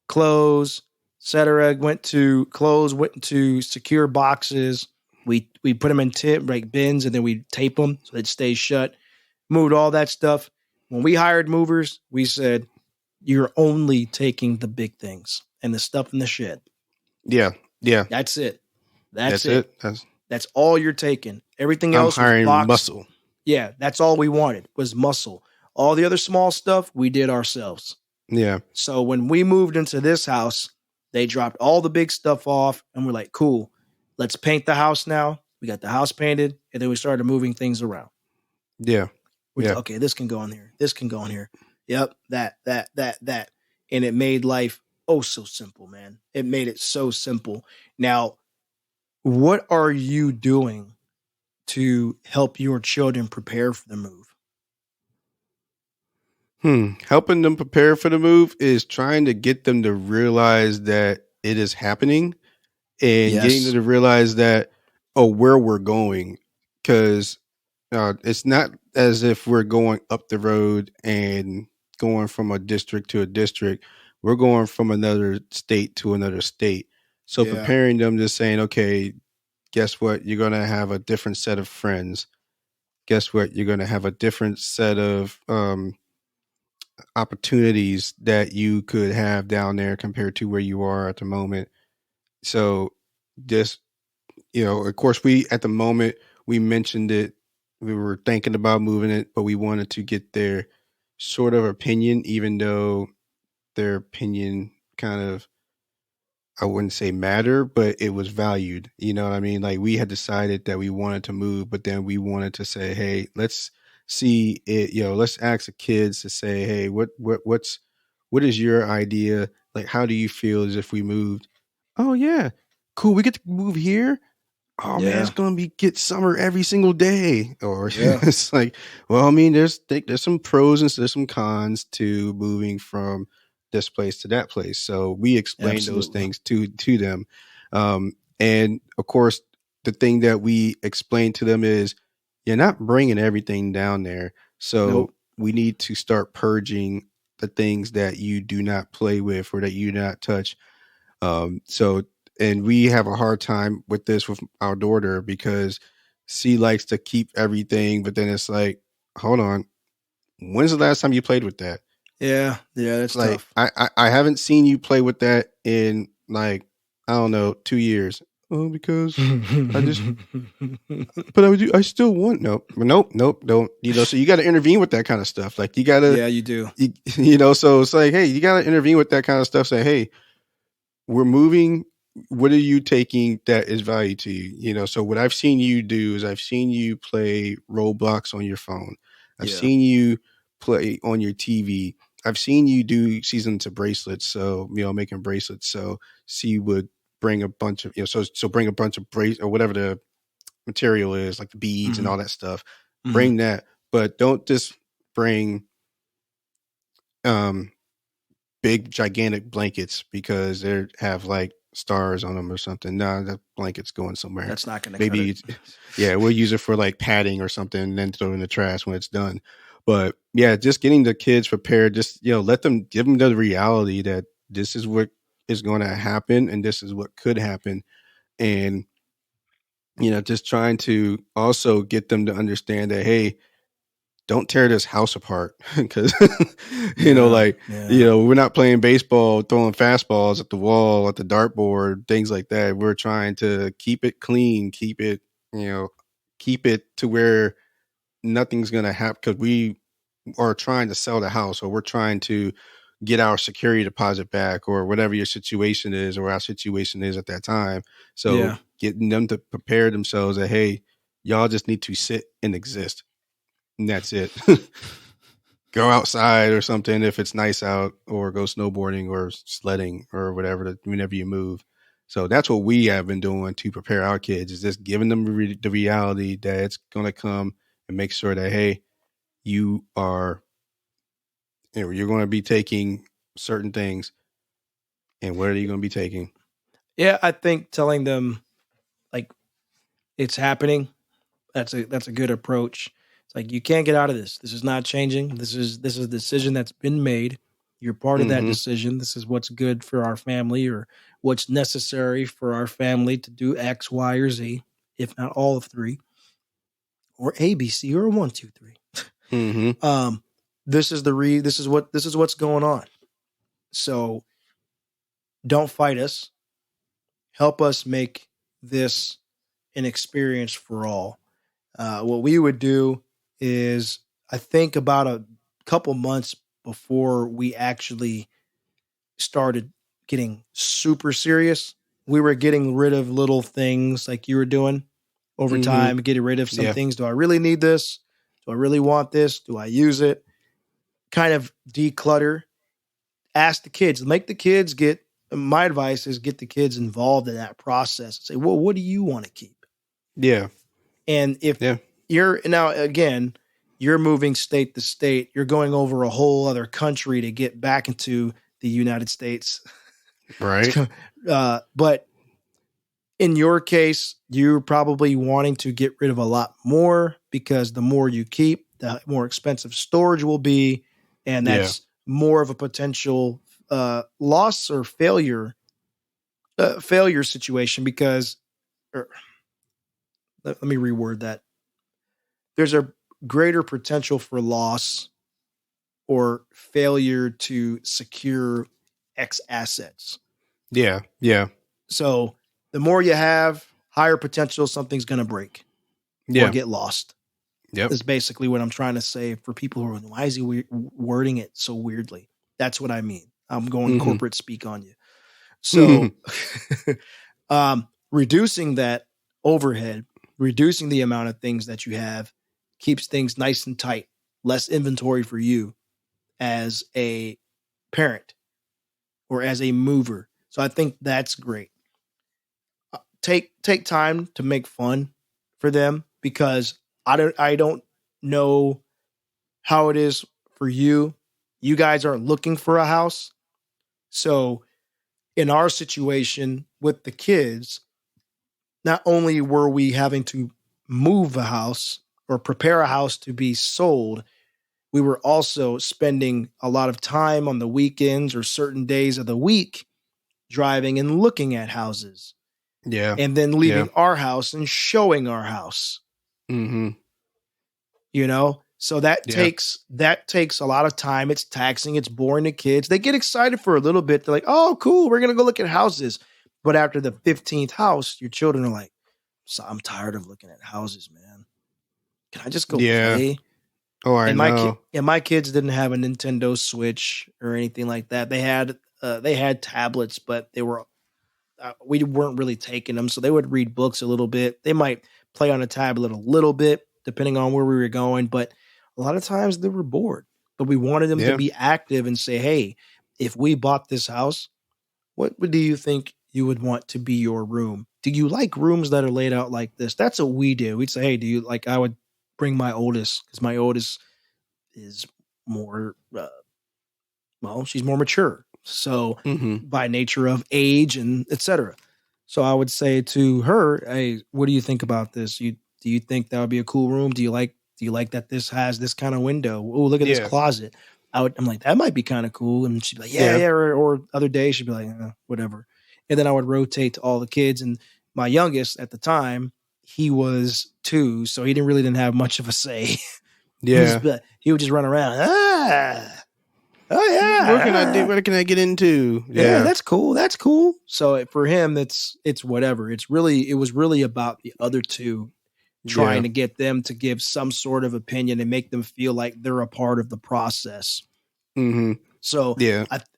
clothes, etc. Went to secure boxes. We put them in bins, and then we tape them so they'd stay shut. Moved all that stuff. When we hired movers, we said, you're only taking the big things and the stuff in the shed. Yeah. Yeah. That's it. That's it. That's all you're taking. Everything else I'm hiring was muscle. Yeah. That's all we wanted was muscle. All the other small stuff we did ourselves. Yeah. So when we moved into this house, they dropped all the big stuff off and we're like, cool, let's paint the house now. We got the house painted, and then we started moving things around. Yeah. Okay, this can go in here. This can go in here. Yep, that. And it made life so simple, man. It made it so simple. Now, what are you doing to help your children prepare for the move? Helping them prepare for the move is trying to get them to realize that it is happening, and getting them to realize that, where we're going. Because it's not as if we're going up the road and going from a district to a district. We're going from another state to another state. So preparing them, just saying, okay, guess what? You're going to have a different set of friends. Guess what? You're going to have a different set of opportunities that you could have down there compared to where you are at the moment. So just, of course, at the moment, we mentioned it. We were thinking about moving it, but we wanted to get their sort of opinion, even though their opinion kind of, I wouldn't say matter, but it was valued. You know what I mean? Like we had decided that we wanted to move, but then we wanted to say, hey, let's see it, let's ask the kids to say, hey, what is your idea? Like, how do you feel as if we moved? Oh yeah, cool. We get to move here. Oh man, it's gonna get summer every single day. Or it's like, well, I mean, there's some pros and there's some cons to moving from this place to that place. So we explained those things to them. And of course, the thing that we explained to them is you're not bringing everything down there. So we need to start purging the things that you do not play with or that you do not touch. And we have a hard time with this with our daughter because she likes to keep everything, but then it's like, hold on, when's the last time you played with that? Yeah, that's like tough. I haven't seen you play with that in like, I don't know, 2 years. Oh, because I just, but I still want, nope, don't, so you got to intervene with that kind of stuff. Like you got to, you do, so it's like, hey, you got to intervene with that kind of stuff. Say, hey, we're moving. What are you taking that is value to you? So what I've seen you do is I've seen you play Roblox on your phone. I've seen you play on your TV. I've seen you do seasons of bracelets. So, making bracelets. So she would bring a bunch of, so bring a bunch of or whatever the material is, like the beads and all that stuff. Bring that, but don't just bring um big gigantic blankets because they have like stars on them or something. Nah, that blanket's going somewhere. That's not going to cut Maybe it. yeah, we'll use it for like padding or something and then throw it in the trash when it's done. But yeah, just getting the kids prepared, just let them give them the reality that this is what is going to happen and this is what could happen. And just trying to also get them to understand that, hey, don't tear this house apart because we're not playing baseball throwing fastballs at the wall, at the dartboard, things like that. We're trying to keep it clean, keep it to where nothing's going to happen, because we are trying to sell the house, or we're trying to get our security deposit back, or whatever your situation is, or our situation is at that time. So getting them to prepare themselves that, hey, y'all just need to sit and exist. And that's it. Go outside or something if it's nice out, or go snowboarding or sledding or whatever, whenever you move. So that's what we have been doing to prepare our kids, is just giving them the reality that it's going to come, and make sure that, hey, you're going to be taking certain things, and what are you going to be taking? Yeah, I think telling them like it's happening, that's a good approach. It's like, you can't get out of this. This is not changing. This is a decision that's been made. You're part of that decision. This is what's good for our family, or what's necessary for our family to do X, Y, or Z, if not all of three, or A, B, C, or 1, 2, 3. This is what's going on. So don't fight us. Help us make this an experience for all. What we would do is, I think about a couple months before we actually started getting super serious, we were getting rid of little things like you were doing over time, getting rid of some things. Do I really need this? Do I really want this? Do I use it? Kind of declutter. Ask the kids, make the kids my advice is get the kids involved in that process. Say, well, what do you want to keep? Yeah. And if you're now, again, you're moving state to state, you're going over a whole other country to get back into the United States. Right. But in your case, you're probably wanting to get rid of a lot more, because the more you keep, the more expensive storage will be. And that's more of a potential loss or failure situation, because let me reword that. There's a greater potential for loss or failure to secure X assets. Yeah. Yeah. So the more you have, higher potential something's going to break or get lost. Yep. That's basically what I'm trying to say for people who are, why is he wording it so weirdly? That's what I mean. I'm going corporate speak on you. So reducing that overhead, reducing the amount of things that you have, keeps things nice and tight, less inventory for you as a parent or as a mover. So I think that's great. Take time to make fun for them, because I don't know how it is for you. You guys aren't looking for a house. So in our situation with the kids, not only were we having to move a house or prepare a house to be sold, we were also spending a lot of time on the weekends or certain days of the week driving and looking at houses. Yeah. And then leaving our house and showing our house. So that takes a lot of time. It's taxing. It's boring to kids. They get excited for a little bit. They're like, oh, cool, we're going to go look at houses. But after the 15th house, your children are like, so I'm tired of looking at houses, man. Can I just go play? Oh, I know. My kids didn't have a Nintendo Switch or anything like that. They had tablets, but they were we weren't really taking them. So they would read books a little bit. They might play on a tablet a little bit, depending on where we were going. But a lot of times they were bored. But we wanted them to be active and say, hey, if we bought this house, what do you think you would want to be your room? Do you like rooms that are laid out like this? That's what we do. We'd say, hey, do you like, I would bring my oldest, because my oldest is more well, she's more mature. So Mm-hmm. by nature of age and etc. So I would say to her, hey, what do you think about this? Do you think that would be a cool room? Do you like that this has this kind of window? Oh, look at this Yeah. closet. I'm like, that might be kind of cool. And she'd be like, Yeah. yeah. Or other days she'd be like, whatever. And then I would rotate to all the kids. And my youngest at the time, he was 2, so he didn't have much of a say. Yeah. He would just run around. Oh yeah. What can I do? What can I get into? Yeah, that's cool. That's cool. So for him, it's whatever. It was really about the other 2 trying to get them to give some sort of opinion and make them feel like they're a part of the process. Mm-hmm. So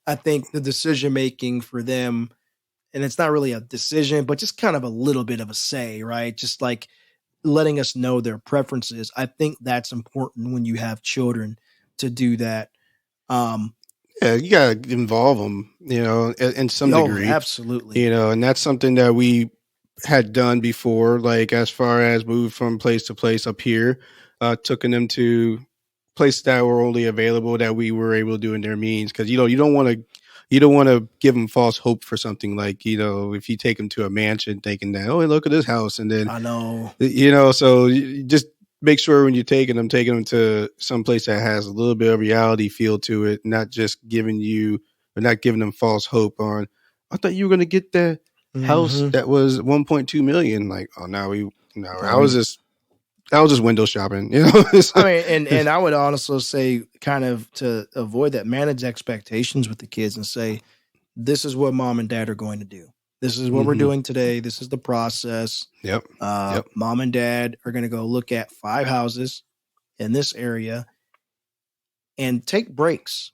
I think the decision making for them, and it's not really a decision, but just kind of a little bit of a say, right? Just like letting us know their preferences. I think that's important when you have children to do that. Yeah, you gotta involve them, in some degree. Absolutely. And that's something that we had done before, like as far as moved from place to place up here, taking them to places that were only available that we were able to do in their means. Because you don't want to give them false hope for something like if you take them to a mansion thinking that look at this house, and then I know so you just make sure when you're taking them to some place that has a little bit of reality feel to it, not just giving them false hope on. I thought you were going to get that house that was 1.2 million. Like, I was just window shopping. I mean, and I would also say, kind of to avoid that, manage expectations with the kids and say, this is what mom and dad are going to do. This is what we're doing today. This is the process. Yep. Mom and dad are going to go look at 5 houses in this area and take breaks.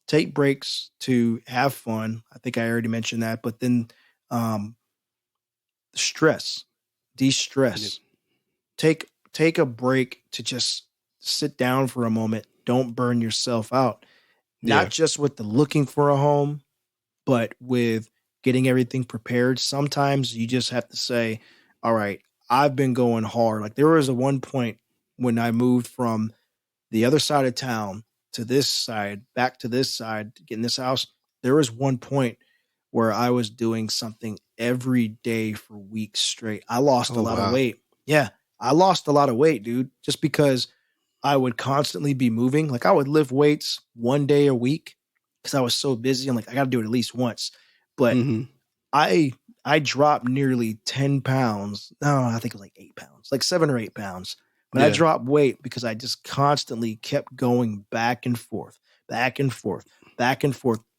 Take breaks to have fun. I think I already mentioned that. But then stress, de-stress. Yep. Take a break to just sit down for a moment. Don't burn yourself out. Not just with the looking for a home, but with getting everything prepared. Sometimes you just have to say, all right, I've been going hard. Like there was a one point when I moved from the other side of town to this side, back to this side, to get in this house. There was one point where I was doing something every day for weeks straight. I lost a lot of weight. Yeah, I lost a lot of weight, dude, just because I would constantly be moving. Like I would lift weights one day a week because I was so busy. I'm like, I got to do it at least once. But I dropped nearly 10 pounds. No, I think it was like 8 pounds, like 7 or 8 pounds. But I dropped weight because I just constantly kept going back and forth,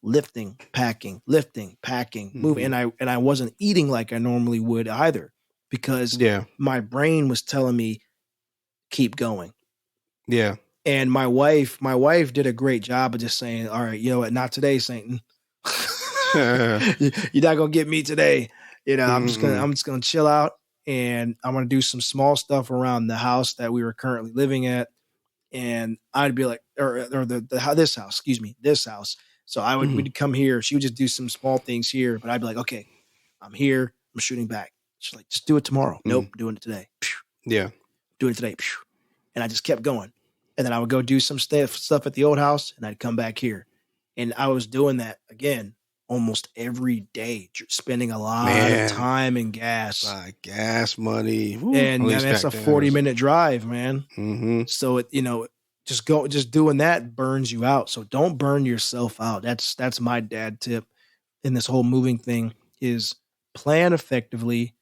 lifting, packing, moving. And I wasn't eating like I normally would either because my brain was telling me, keep going. Yeah. And my wife did a great job of just saying, all right, you know what? Not today, Satan. You're not going to get me today. I'm just going to chill out and I'm going to do some small stuff around the house that we were currently living at. And I'd be like, this house. So we'd come here. She would just do some small things here, but I'd be like, okay, I'm here. I'm shooting back. She's like, just do it tomorrow. Nope. Doing it today. Yeah. Doing it today. And I just kept going. And then I would go do some stuff at the old house and I'd come back here. And I was doing that again almost every day, spending a lot of time and gas. Gas money. Woo, and that's a 40-minute drive, man. Mm-hmm. So just doing that burns you out. So don't burn yourself out. That's my dad tip in this whole moving thing is plan effectively,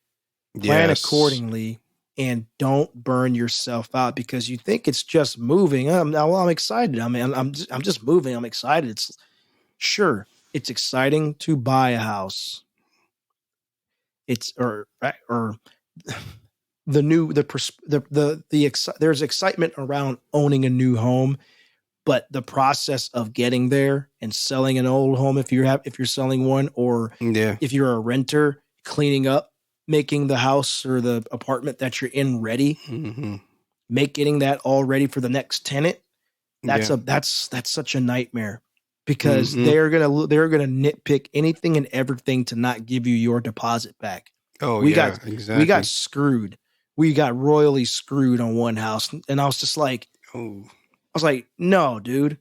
plan accordingly, and don't burn yourself out because you think it's just moving. I'm excited. I mean, I'm just moving. I'm excited. It's exciting to buy a house. There's excitement around owning a new home, but the process of getting there and selling an old home, if you're selling one, or if you're a renter, cleaning up, making the house or the apartment that you're in ready, getting that all ready for the next tenant. That's such a nightmare because they're gonna nitpick anything and everything to not give you your deposit back. We got screwed. We got royally screwed on one house, and I was just like, no, dude.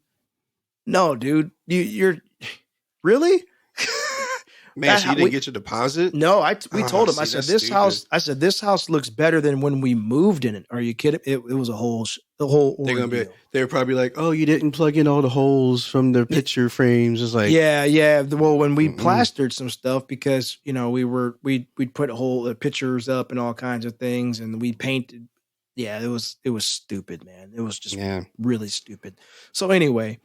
No, dude. You're really? Man, so you didn't get your deposit? No, we told him. See, I said that's this stupid. house. I said this house looks better than when we moved in it. Are you kidding? It was a whole ordeal. They're probably like, oh, you didn't plug in all the holes from the picture frames. It's like, yeah. Well, when we plastered some stuff because we'd put whole pictures up and all kinds of things, and we painted. Yeah, it was stupid, man. It was just really stupid. So anyway,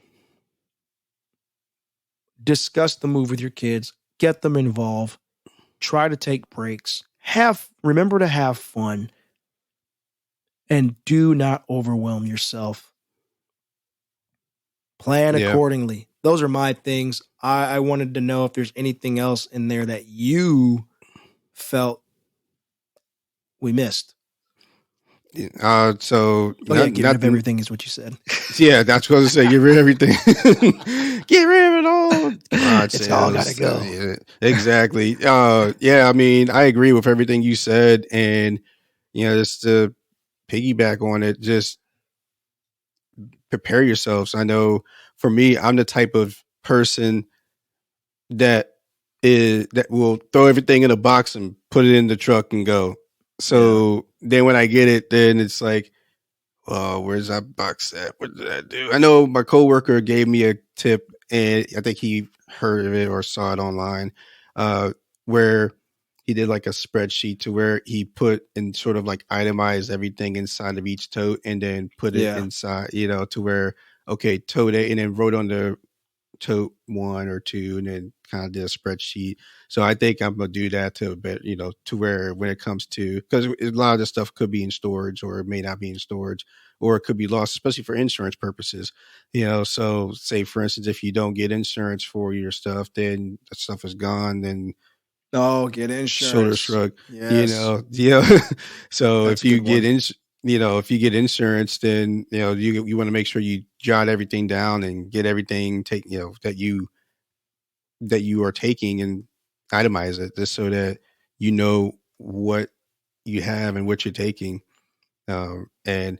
discuss the move with your kids. Get them involved. Try to take breaks. Remember to have fun. And do not overwhelm yourself. Plan accordingly. Those are my things. I wanted to know if there's anything else in there that you felt we missed. So get rid of everything is what you said. Yeah, that's what I was going to say. Get rid of everything. Get rid of it all. It's all got to go. Yeah, exactly. Yeah, I mean, I agree with everything you said. And, just to piggyback on it, just prepare yourselves. I know for me, I'm the type of person that will throw everything in a box and put it in the truck and go. So then when I get it, then it's like, where's that box at? What did I do? I know my coworker gave me a tip, and I think he heard of it or saw it online, where he did like a spreadsheet to where he put and sort of like itemized everything inside of each tote and then put it inside, to where, okay, tote A, and then wrote on the tote 1 or 2 and then kind of did a spreadsheet. So I think I'm going to do that to a bit, to where when it comes to, because a lot of this stuff could be in storage or it may not be in storage or it could be lost, especially for insurance purposes, so say for instance, if you don't get insurance for your stuff, then the stuff is gone, then get insurance. Shoulder shrug. Yes. So That's if you get if you get insurance, then you want to make sure you jot everything down and get everything that you are taking and itemize it just so that you know what you have and what you're taking. And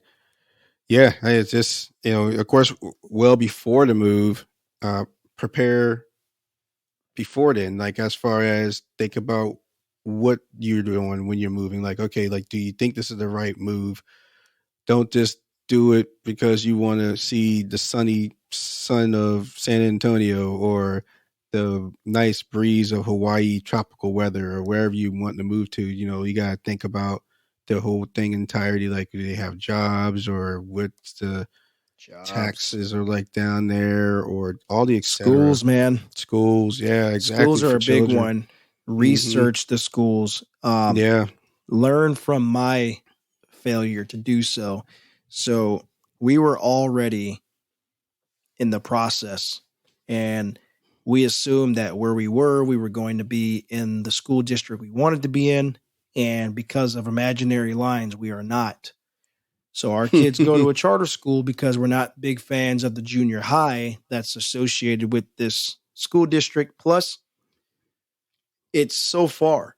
it's just of course, well before the move, prepare before then, like as far as think about what you're doing when you're moving. Like, okay, like, do you think this is the right move? Don't just do it because you want to see the sunny sun of San Antonio or the nice breeze of Hawaii tropical weather or wherever you want to move to. You got to think about the whole thing entirety. Like, do they have jobs or what's the taxes are like down there or all the schools, man. Schools, yeah, exactly. Schools are a big one. Research the schools. Learn from my failure to do so. So we were already in the process, and we assumed that where we were going to be in the school district we wanted to be in, and because of imaginary lines, we are not. So our kids go to a charter school because we're not big fans of the junior high that's associated with this school district. Plus, it's so far.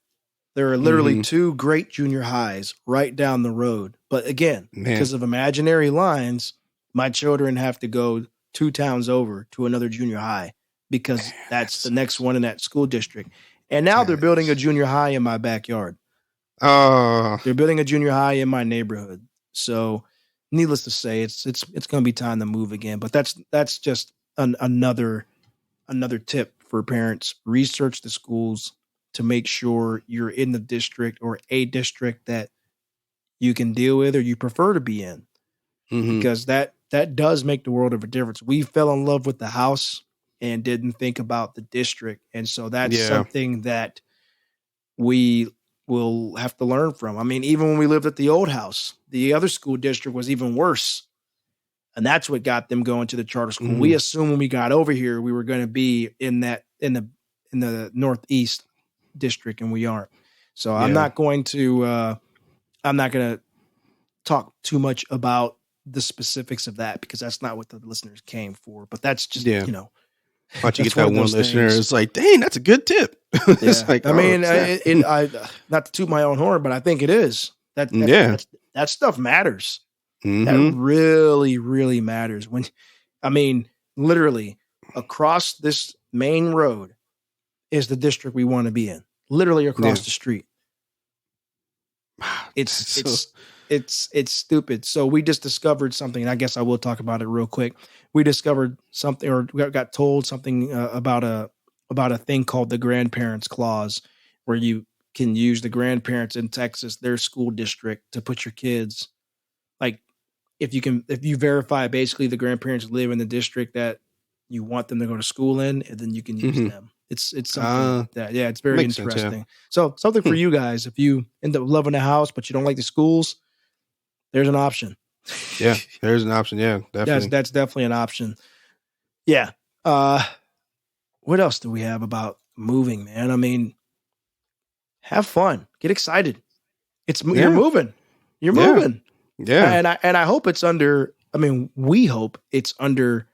There are literally 2 great junior highs right down the road. But again, because of imaginary lines, my children have to go 2 towns over to another junior high because that's the next one in that school district. And now they're building a junior high in my backyard. They're building a junior high in my neighborhood. So, needless to say, it's going to be time to move again. But that's just another tip for parents. Research the schools to make sure you're in the district or a district that you can deal with or you prefer to be in, because that does make the world of a difference. We fell in love with the house and didn't think about the district, and so that's something that we will have to learn from. I mean, even when we lived at the old house, the other school district was even worse. And that's what got them going to the charter school. We assumed when we got over here, we were going to be in the Northeast district, and we aren't. So I'm not going to talk too much about the specifics of that because that's not what the listeners came for. But that's just, Once you get that one listener, it's like, dang, that's a good tip. It's like, I not to toot my own horn, but I think it is. That stuff matters. That really, really matters. literally across this main road is the district we want to be in. Literally across the street. It's stupid. So we just discovered something, and I guess I will talk about it real quick. We discovered something, or we got told something about a thing called the grandparents clause, where you can use the grandparents in Texas, their school district, to put your kids, like, if you verify basically the grandparents live in the district that you want them to go to school in, and then you can use them. It's something like that. Yeah, it's very interesting. Sense, yeah. So something for you guys, if you end up loving the house but you don't like the schools, there's an option. Yeah, there's an option. Yeah, definitely. That's definitely an option. Yeah. What else do we have about moving, man? I mean, have fun. Get excited. You're moving. You're moving. Yeah. And I hope it's under, we hope it's under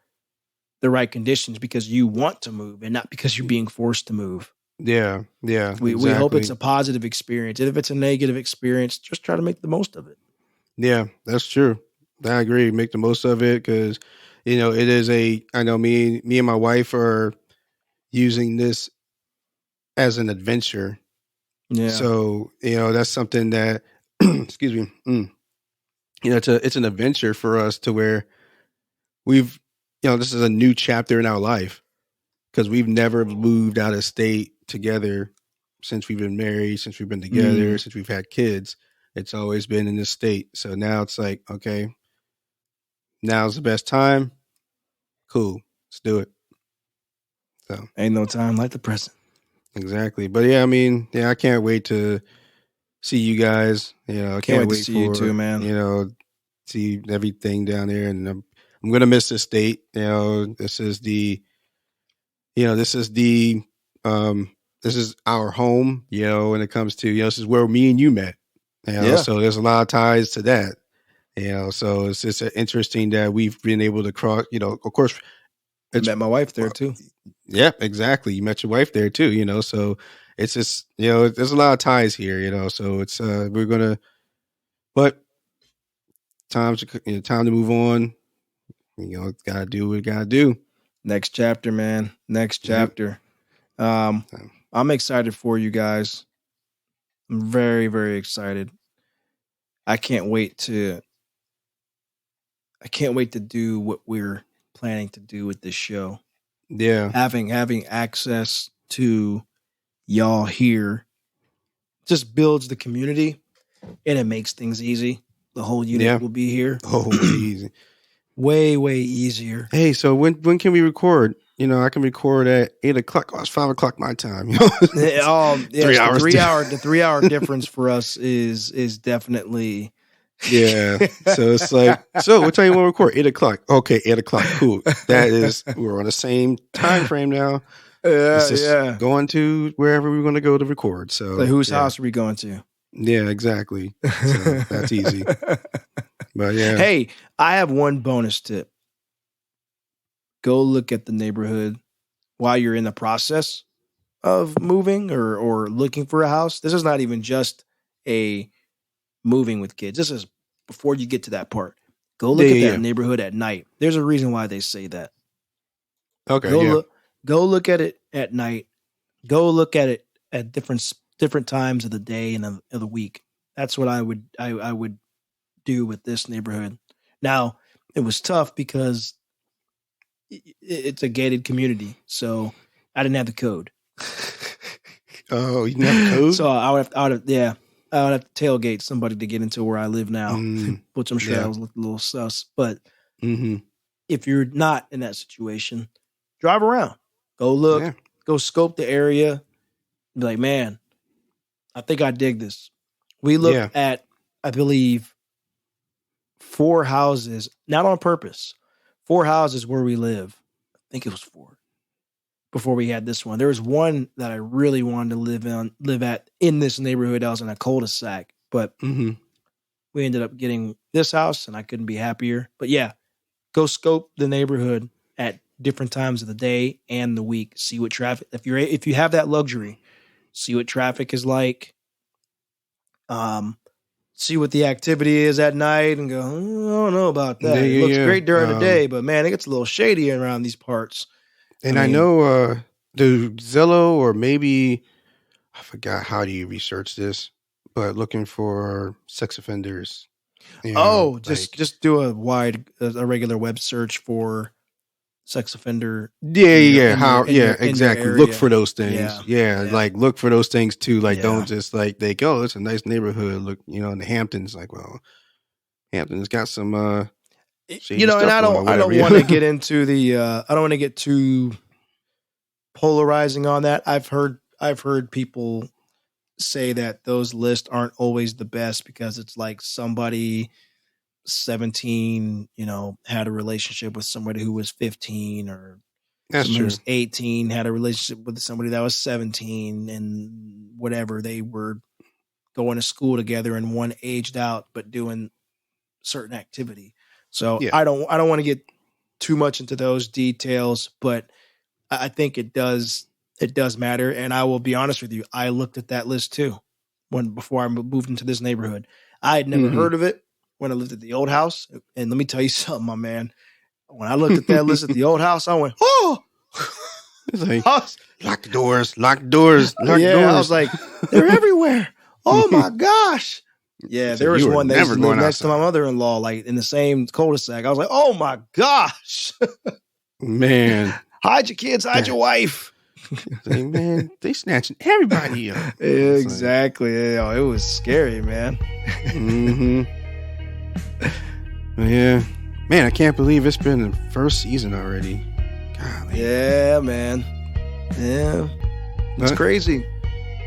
the right conditions, because you want to move and not because you're being forced to move. Yeah. Yeah. We hope it's a positive experience. And if it's a negative experience, just try to make the most of it. Yeah, that's true. I agree. Make the most of it, because, it is I know me and my wife are using this as an adventure. Yeah. So, that's something that, excuse me, it's an adventure for us, to where we've, this is a new chapter in our life, because we've never moved out of state together since we've been married, since we've been together, since we've had kids. It's always been in this state. So now it's like, okay, now's the best time. Cool. Let's do it. So ain't no time like the present. Exactly. But yeah, I can't wait to see you guys. I can't wait to see you too, man. See everything down there, and I'm gonna miss this state. This is our home. When it comes to this is where me and you met. So there's a lot of ties to that. So it's just interesting that we've been able to cross. Of course, I met my wife there too. Yeah, exactly. You met your wife there too. So it's just there's a lot of ties here. So it's we're gonna, but time to move on. Gotta do what we gotta do. Next chapter, man. Next chapter. Yep. I'm excited for you guys. I'm very, very excited. I can't wait to do what we're planning to do with this show. Yeah. Having access to y'all here just builds the community, and it makes things easy. The whole unit will be here. Oh, way easy. Way, way easier. Hey, so when can we record? I can record at 8:00. Oh, it's 5:00 my time. 3 hours. The 3 hour difference for us is definitely. Yeah. So it's like, so what time you want to record? 8:00. Okay, 8:00. Cool. That is, we're on the same time frame now. It's just going to wherever we're going to go to record. So like, whose house are we going to? Yeah, exactly. So that's easy. But yeah. Hey, I have one bonus tip. Go look at the neighborhood while you're in the process of moving or looking for a house. This is not even just a moving with kids. This is before you get to that part. Go look at that neighborhood at night. There's a reason why they say that. Okay. Go look at it at night. Go look at it at different times of the day and of the week. That's what I would do with this neighborhood. Now, it was tough because it's a gated community, so I didn't have the code. Oh, you didn't have the code? So I would have to tailgate somebody to get into where I live now, which I'm sure I was a little sus. But if you're not in that situation, drive around, go look, go scope the area. Be like, man, I think I dig this. We looked at, I believe, 4 houses, not on purpose. 4 houses where we live. I think it was 4 before we had this one. There was one that I really wanted to live at in this neighborhood. I was in a cul-de-sac, but we ended up getting this house, and I couldn't be happier. But yeah, go scope the neighborhood at different times of the day and the week. See what traffic. If you have that luxury, see what traffic is like. see what the activity is at night and go, I don't know about that. Yeah, It looks yeah. great during the day, but man, it gets a little shady around these parts. And I know the Zillow, or maybe I forgot how do you research this, but looking for sex offenders. You know, just do a regular web search for sex offender. Exactly. Look for those things. Yeah, Yeah. like look for those things too. Like Yeah. don't just like think, oh, it's a nice neighborhood. Look, you know, in the Hamptons, like, well, Hampton's got some shady and stuff I don't whatever. want to get into the I don't want to get too polarizing on that. I've heard people say that those lists aren't always the best because it's like somebody 17, had a relationship with somebody who was 15, or That's somebody true. who was 18 had a relationship with somebody that was 17, and whatever, they were going to school together and one aged out but doing certain activity. So Yeah. I don't want to get too much into those details, but I think it does matter. And I will be honest with you, I looked at that list too before I moved into this neighborhood. I had never heard of it when I lived at the old house. And let me tell you something, my man. When I looked at that list at the old house, I went, oh! It's like, lock the doors, lock the doors. I was like, they're everywhere. Oh my gosh. Yeah, So there was you were one that never used to live going next to my mother-in-law, like in the same cul-de-sac. I was like, oh my gosh. Man. Hide your kids, hide your wife. Like, man, they snatching everybody up. Exactly. It was scary, man. Yeah. Man, I can't believe it's been the first season already. Golly. Yeah, man. Yeah. It's crazy.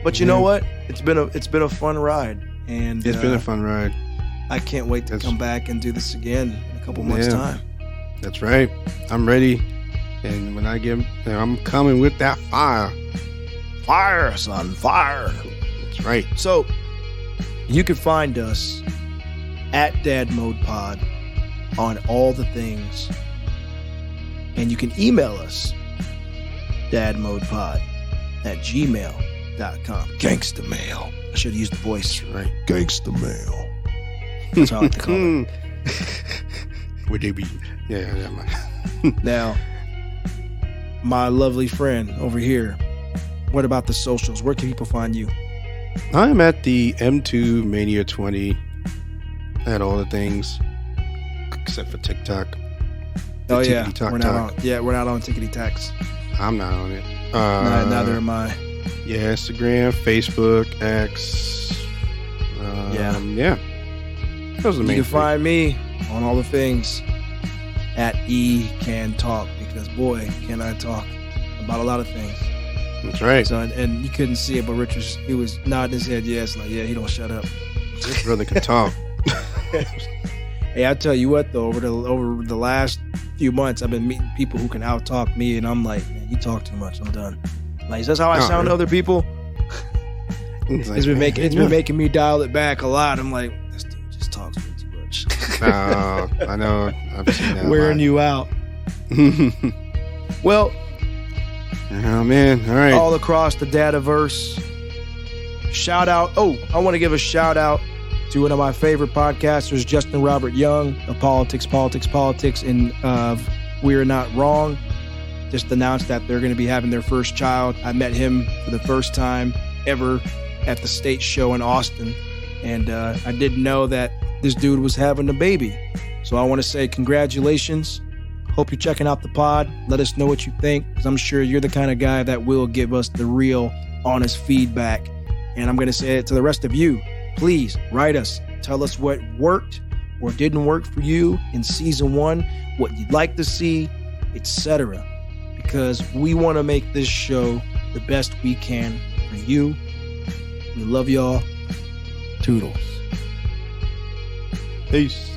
But you know what? It's been a fun ride. And it's been a fun ride. I can't wait to come back and do this again in a couple months' time. That's right. I'm ready. And when I I'm coming with that fire. Fire, son, fire. That's right. So you can find us at Dad Mode Pod on all the things. And you can email us dadmodepod@gmail.com. Gangsta mail. I should have used the voice, right? Gangsta mail. That's how I like to call it. Would they be? Yeah. Now, my lovely friend over here, what about the socials? Where can people find you? I'm at the M2 Mania 20 at all the things except for TikTok. Oh yeah, we're not on Tickety Tax. I'm not on it. Neither am I. Yeah, Instagram, Facebook, X. Yeah. Those are the main. You can find me on all the things at E Can Talk, because boy, can I talk about a lot of things. That's right. So and you couldn't see it, but he was nodding his head yes, like he don't shut up. This brother can talk. Hey, I tell you what though, over the last few months, I've been meeting people who can out-talk me, and I'm like, man, you talk too much. I'm done. Like, is that how I sound to other people? It's been making me dial it back a lot. I'm like, this dude just talks way too much. I know. I've seen that. Wearing you out. Well, oh man, all right. All across the Dadaverse. Shout out. Oh, I want to give a shout out to one of my favorite podcasters, Justin Robert Young of Politics, and We're Not Wrong. Just announced that they're going to be having their first child. I met him for the first time ever at the state show in Austin. And I didn't know that this dude was having a baby. So I want to say congratulations. Hope you're checking out the pod. Let us know what you think, because I'm sure you're the kind of guy that will give us the real, honest feedback. And I'm going to say it to the rest of you. Please write us. Tell us what worked or didn't work for you in season 1, what you'd like to see, etc. Because we want to make this show the best we can for you. We love y'all. Toodles. Peace.